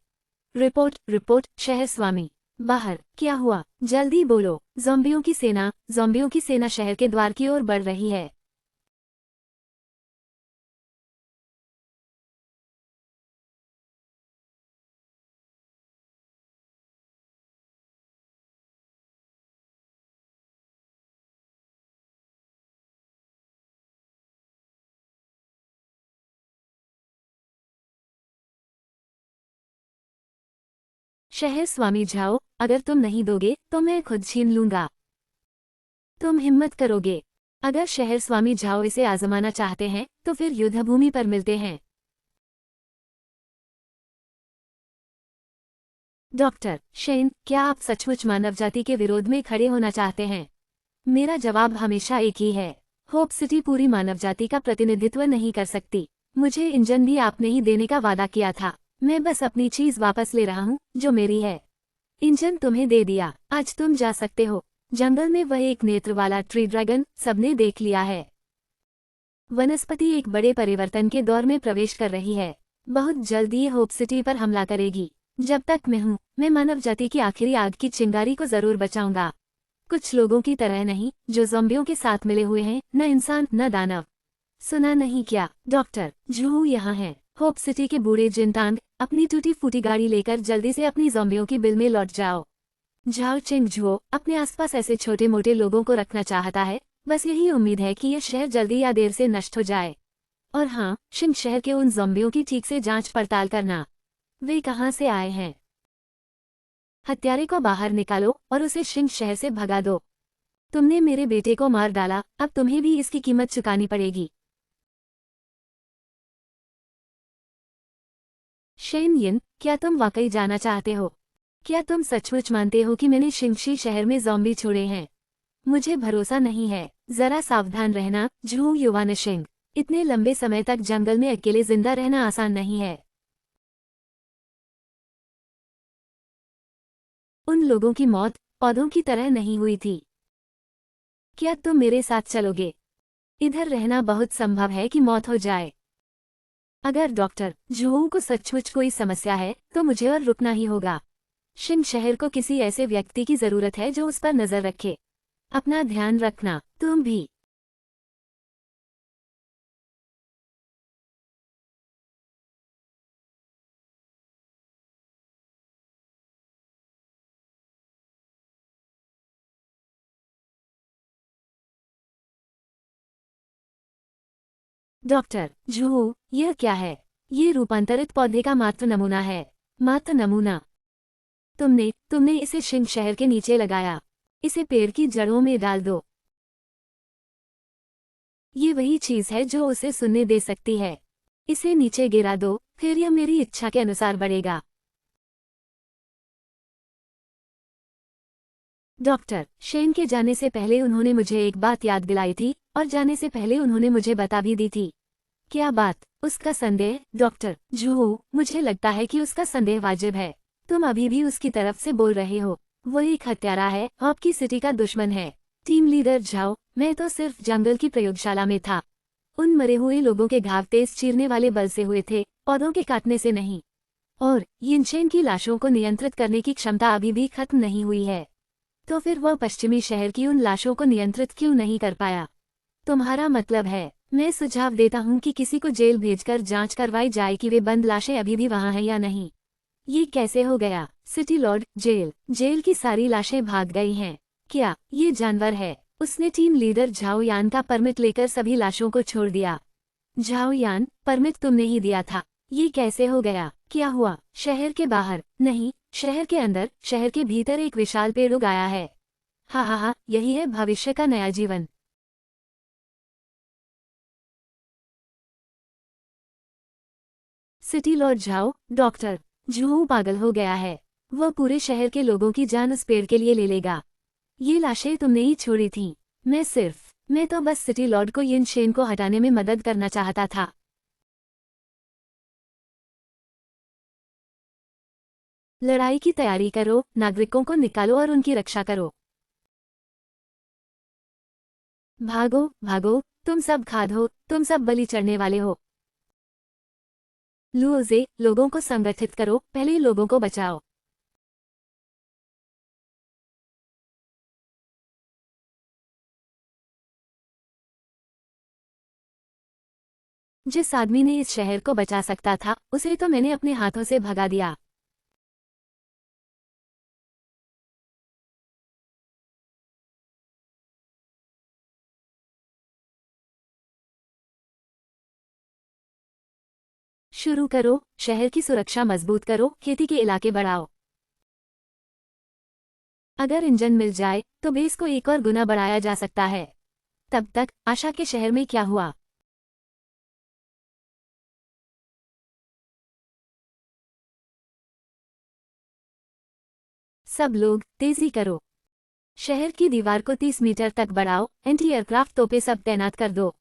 रिपोर्ट शहर स्वामी। बाहर क्या हुआ? जल्दी बोलो। ज़ॉम्बियों की सेना शहर के द्वार की ओर बढ़ रही है। शहर स्वामी जाओ, अगर तुम नहीं दोगे तो मैं खुद छीन लूंगा। तुम हिम्मत करोगे? अगर शहर स्वामी झाओ इसे आजमाना चाहते हैं तो फिर युद्धभूमि पर मिलते हैं। डॉक्टर शेन, क्या आप सचमुच मानव जाति के विरोध में खड़े होना चाहते हैं? मेरा जवाब हमेशा एक ही है। होप सिटी पूरी मानव जाति का प्रतिनिधित्व नहीं कर सकती। मुझे इंजन भी आपने ही देने का वादा किया था। मैं बस अपनी चीज वापस ले रहा हूँ जो मेरी है। इंजन तुम्हें दे दिया, आज तुम जा सकते हो। जंगल में वह एक नेत्र वाला ट्री ड्रैगन सबने देख लिया है। वनस्पति एक बड़े परिवर्तन के दौर में प्रवेश कर रही है। बहुत जल्दी ये होप सिटी पर हमला करेगी। जब तक मैं हूँ, मैं मानव जाति की आखिरी आग की चिंगारी को जरूर बचाऊंगा। कुछ लोगों की तरह नहीं जो ज़ॉम्बियों के साथ मिले हुए हैं, न इंसान न दानव। सुना नहीं क्या? डॉक्टर जूहू यहाँ है। होप सिटी के बूढ़े जिनतांग, अपनी टूटी फूटी गाड़ी लेकर जल्दी से अपनी ज़ॉम्बियों की बिल में लौट जाओ। झाओ चिंग झुओ अपने आसपास ऐसे छोटे मोटे लोगों को रखना चाहता है। बस यही उम्मीद है कि यह शहर जल्दी या देर से नष्ट हो जाए। और हाँ, शिंग शहर के उन ज़ॉम्बियों की ठीक से जांच पड़ताल करना। वे कहाँ से आए हैं? हत्यारे को बाहर निकालो और उसे शिंग शहर से भगा दो। तुमने मेरे बेटे को मार डाला, अब तुम्हें भी इसकी कीमत चुकानी पड़ेगी। शेन यिन, क्या तुम वाकई जाना चाहते हो? क्या तुम सचमुच मानते हो कि मैंने शिंगशी शहर में ज़ॉम्बी छोड़े हैं? मुझे भरोसा नहीं है। जरा सावधान रहना झू युवानशिंग। इतने लंबे समय तक जंगल में अकेले जिंदा रहना आसान नहीं है। उन लोगों की मौत पौधों की तरह नहीं हुई थी। क्या तुम मेरे साथ चलोगे? इधर रहना बहुत संभव है कि मौत हो जाए। अगर डॉक्टर जूहू को सचमुच कोई समस्या है तो मुझे और रुकना ही होगा। शिंग शहर को किसी ऐसे व्यक्ति की जरूरत है जो उस पर नजर रखे। अपना ध्यान रखना, तुम भी। डॉक्टर जूहू, यह क्या है? ये रूपांतरित पौधे का मात्र नमूना है। मात्र नमूना? तुमने इसे शिंग शहर के नीचे लगाया। इसे पेड़ की जड़ों में डाल दो। ये वही चीज है जो उसे सुनने दे सकती है। इसे नीचे गिरा दो, फिर यह मेरी इच्छा के अनुसार बढ़ेगा। डॉक्टर, शेन के जाने से पहले उन्होंने मुझे एक बात याद दिलाई थी और जाने से पहले उन्होंने मुझे बता भी दी थी। क्या बात? उसका संदेह? डॉक्टर, जूहू, मुझे लगता है कि उसका संदेह वाजिब है। तुम अभी भी उसकी तरफ से बोल रहे हो। वो एक हत्यारा है, आपकी सिटी का दुश्मन है। टिम लीडर झाओ, मैं तो सिर्फ जंगल की प्रयोगशाला में था। उन मरे हुए लोगों के घाव तेज चीरने वाले बल से हुए थे, पौधों के काटने से नहीं। और यिनचेन की लाशों को नियंत्रित करने की क्षमता अभी भी खत्म नहीं हुई है। तो फिर वह पश्चिमी शहर की उन लाशों को नियंत्रित क्यों नहीं कर पाया? तुम्हारा मतलब है, मैं सुझाव देता हूँ कि किसी को जेल भेजकर जांच करवाई जाए कि वे बंद लाशें अभी भी वहाँ हैं या नहीं। ये कैसे हो गया? सिटी लॉर्ड, जेल की सारी लाशें भाग गई हैं। क्या ये जानवर है? उसने टीम लीडर झाओ यान का परमिट लेकर सभी लाशों को छोड़ दिया। झाओ यान, परमिट तुमने ही दिया था। ये कैसे हो गया? क्या हुआ? शहर के बाहर नहीं, शहर के अंदर, शहर के भीतर एक विशाल पेड़ उग आया है। हा, यही है भविष्य का नया जीवन। City Lord Zhao, doctor, Juhu पागल हो गया है। वह पूरे शहर के लोगों की जान उस पेड़ के लिए ले लेगा। ये लाशें तुमने ही छोड़ी थीं। मैं तो बस सिटी लॉर्ड को यिन शेन को हटाने में मदद करना चाहता था। लड़ाई की तैयारी करो, नागरिकों को निकालो और उनकी रक्षा करो। भागो, भागो, तुम सब खाद हो, तुम सब बलि चढ़ने वाले हो। लुओजे, लोगों को संगठित करो, पहले लोगों को बचाओ। जिस आदमी ने इस शहर को बचा सकता था, उसे तो मैंने अपने हाथों से भगा दिया। शुरू करो, शहर की सुरक्षा मजबूत करो, खेती के इलाके बढ़ाओ। अगर इंजन मिल जाए, तो बेस को एक और गुना बढ़ाया जा सकता है। तब तक, आशा के शहर में क्या हुआ? सब लोग, तेजी करो। शहर की दीवार को 30 मीटर तक बढ़ाओ, एंटी एयरक्राफ्ट तोपें सब तैनात कर दो।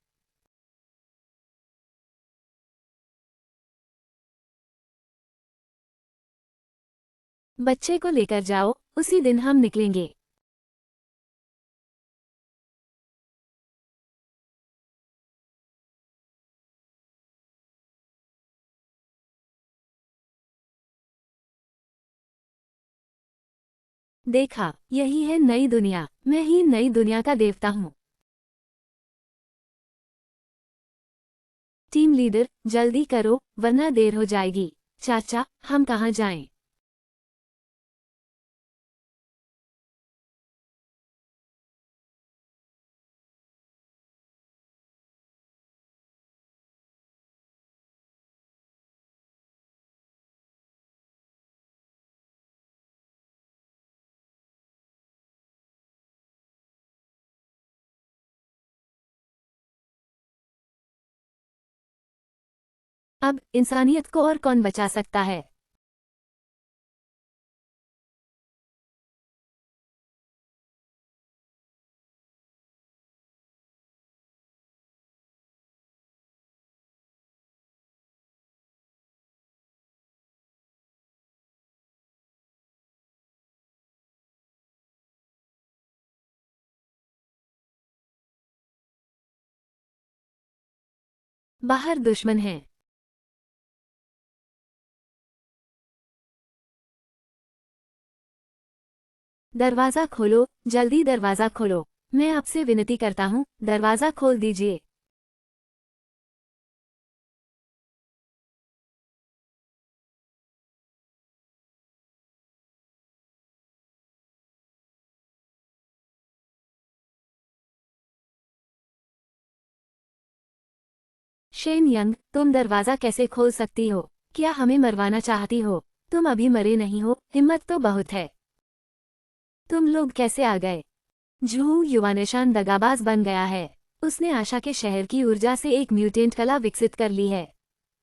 बच्चे को लेकर जाओ, उसी दिन हम निकलेंगे। देखा, यही है नई दुनिया। मैं ही नई दुनिया का देवता हूँ। टीम लीडर, जल्दी करो, वरना देर हो जाएगी। चाचा, हम कहाँ जाएं? अब इंसानियत को और कौन बचा सकता है? बाहर दुश्मन है। दरवाजा खोलो, जल्दी दरवाजा खोलो। मैं आपसे विनती करता हूँ, दरवाजा खोल दीजिए। शेन यंग, तुम दरवाजा कैसे खोल सकती हो? क्या हमें मरवाना चाहती हो? तुम अभी मरे नहीं हो, हिम्मत तो बहुत है। तुम लोग कैसे आ गए? जूहू युवा निशान दगाबाज बन गया है। उसने आशा के शहर की ऊर्जा से एक म्यूटेंट कला विकसित कर ली है।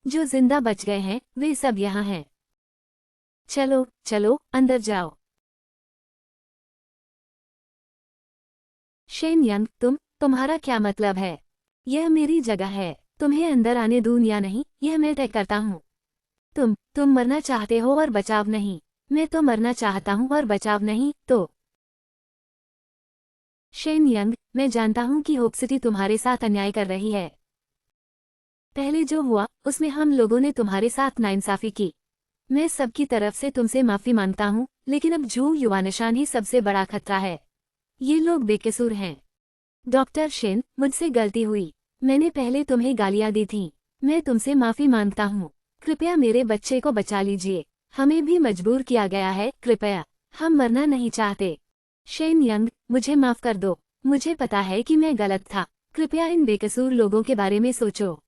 जो जिंदा बच गए हैं, वे सब यहाँ हैं। चलो, चलो, अंदर जाओ। शेन यंग, तुम्हारा क्या मतलब है? यह मेरी जगह है। तुम्हें अंदर आने दूं या नहीं, यह मैं तय करता हूँ। तुम मरना चाहते हो और बचाव नहीं। मैं तो मरना चाहता हूँ और बचाव नहीं, तो। शेन यंग, मैं जानता हूँ कि होप सिटी तुम्हारे साथ अन्याय कर रही है। पहले जो हुआ उसमें हम लोगों ने तुम्हारे साथ नाइंसाफी की। मैं सबकी तरफ से तुमसे माफी मांगता हूँ, लेकिन अब जू युवानशान ही सबसे बड़ा खतरा है। ये लोग बेकसूर हैं। डॉक्टर शेन, मुझसे गलती हुई। मैंने पहले तुम्हें गालियां दी थीं। मैं तुमसे माफी मांगता हूँ। कृपया मेरे बच्चे को बचा लीजिए। हमें भी मजबूर किया गया है, कृपया। हम मरना नहीं चाहते। शेन यंग, मुझे माफ कर दो। मुझे पता है कि मैं गलत था। कृपया इन बेकसूर लोगों के बारे में सोचो।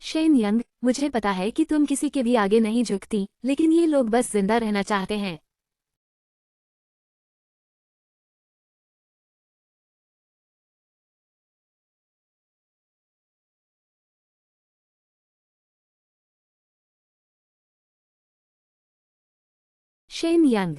शेन यंग, मुझे पता है कि तुम किसी के भी आगे नहीं झुकती, लेकिन ये लोग बस जिंदा रहना चाहते हैं। शेन यंग,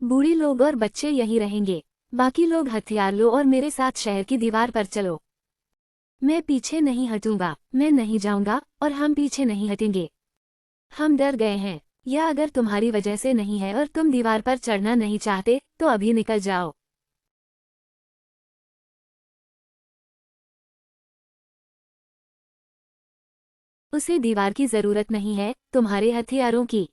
बूढ़े लोग और बच्चे यही रहेंगे। बाकी लोग हथियार लो और मेरे साथ शहर की दीवार पर चलो। मैं पीछे नहीं हटूंगा। मैं नहीं जाऊंगा और हम पीछे नहीं हटेंगे। हम डर गए हैं। यह अगर तुम्हारी वजह से नहीं है और तुम दीवार पर चढ़ना नहीं चाहते, तो अभी निकल जाओ। उसे दीवार की जरूरत नहीं है, तुम्हारे हथियारों की।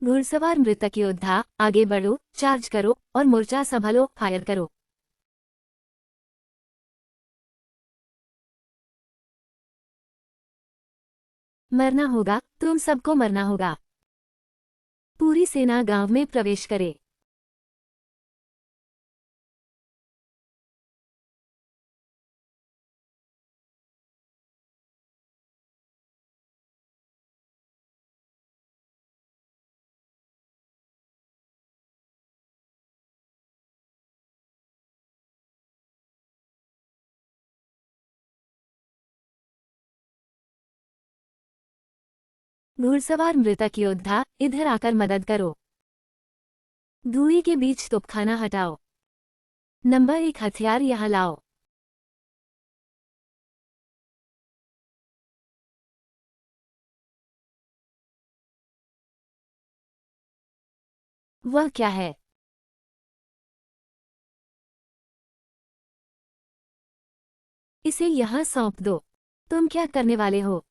घुड़सवार मृतक योद्धा, आगे बढ़ो, चार्ज करो और मोर्चा संभालो, फायर करो। मरना होगा, तुम सबको मरना होगा। पूरी सेना गांव में प्रवेश करे। घुड़सवार मृतक योद्धा, इधर आकर मदद करो। धुएं के बीच तोपखाना हटाओ। नंबर 1 हथियार यहाँ लाओ। वह क्या है? इसे यहाँ सौंप दो। तुम क्या करने वाले हो?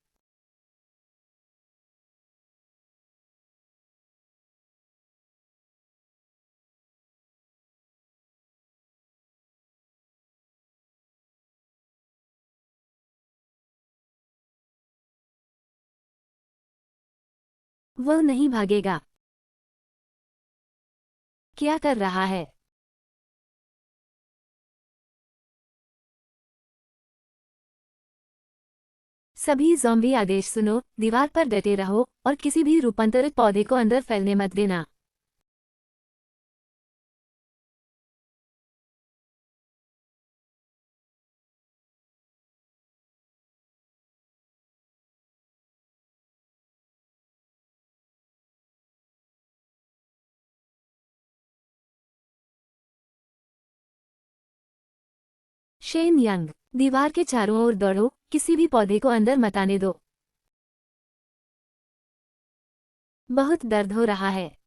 वह नहीं भागेगा। क्या कर रहा है? सभी ज़ॉम्बी आदेश सुनो, दीवार पर डटे रहो और किसी भी रूपांतरित पौधे को अंदर फैलने मत देना। शेन यंग, दीवार के चारों ओर दौड़ो, किसी भी पौधे को अंदर मत आने दो। बहुत दर्द हो रहा है।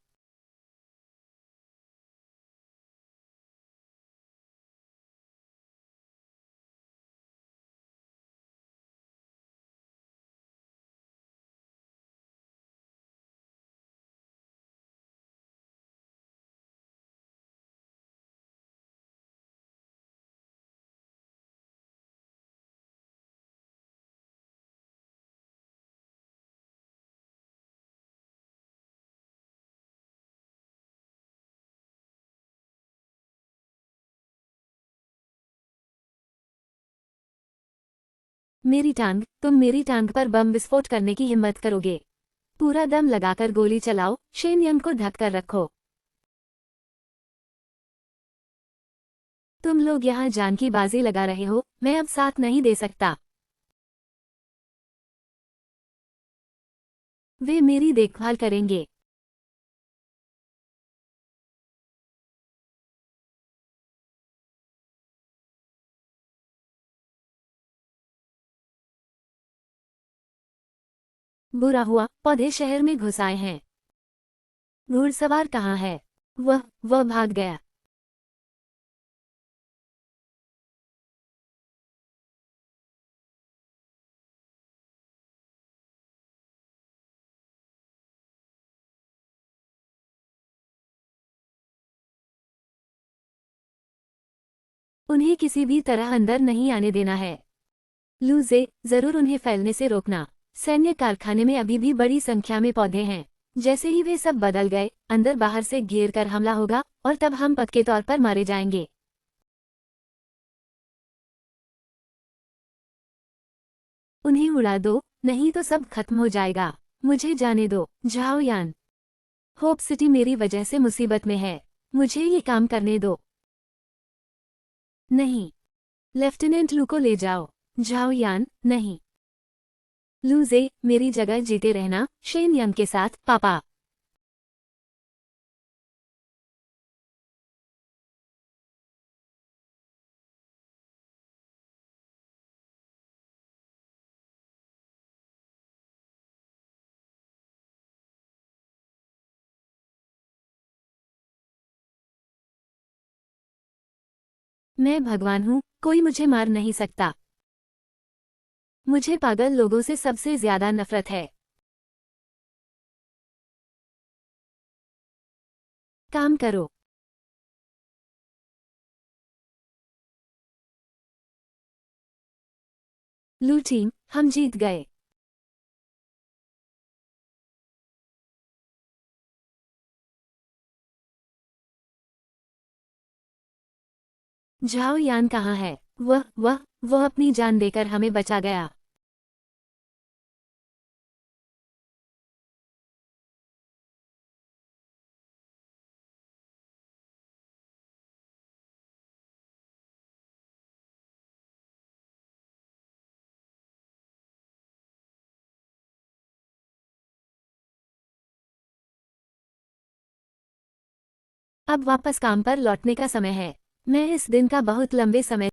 मेरी टांग, तुम मेरी टांग पर बम विस्फोट करने की हिम्मत करोगे? पूरा दम लगाकर गोली चलाओ, शेन यंग को ढक कर रखो। तुम लोग यहाँ जान की बाजी लगा रहे हो, मैं अब साथ नहीं दे सकता। वे मेरी देखभाल करेंगे। बुरा हुआ, पौधे शहर में घुस आए हैं। घुड़सवार कहाँ है? वह भाग गया। उन्हें किसी भी तरह अंदर नहीं आने देना है। लूजे, जरूर उन्हें फैलने से रोकना। सैन्य कारखाने में अभी भी बड़ी संख्या में पौधे हैं। जैसे ही वे सब बदल गए, अंदर बाहर से घेर कर हमला होगा और तब हम पक्के तौर पर मारे जाएंगे। उन्हें उड़ा दो, नहीं तो सब खत्म हो जाएगा। मुझे जाने दो, जाओ यान। होप सिटी मेरी वजह से मुसीबत में है। मुझे ये काम करने दो। नहीं। लेफ्टिनेंट लू को ले जाओ। जाओ यान, नहीं। लूजे, मेरी जगह जीते रहना, शेन यंग के साथ, पापा। मैं भगवान हूँ, कोई मुझे मार नहीं सकता। मुझे पागल लोगों से सबसे ज्यादा नफरत है। काम करो। लू टीम, हम जीत गए। झाओ यान कहाँ है? वह अपनी जान देकर हमें बचा गया। अब वापस काम पर लौटने का समय है। मैं इस दिन का बहुत लंबे समय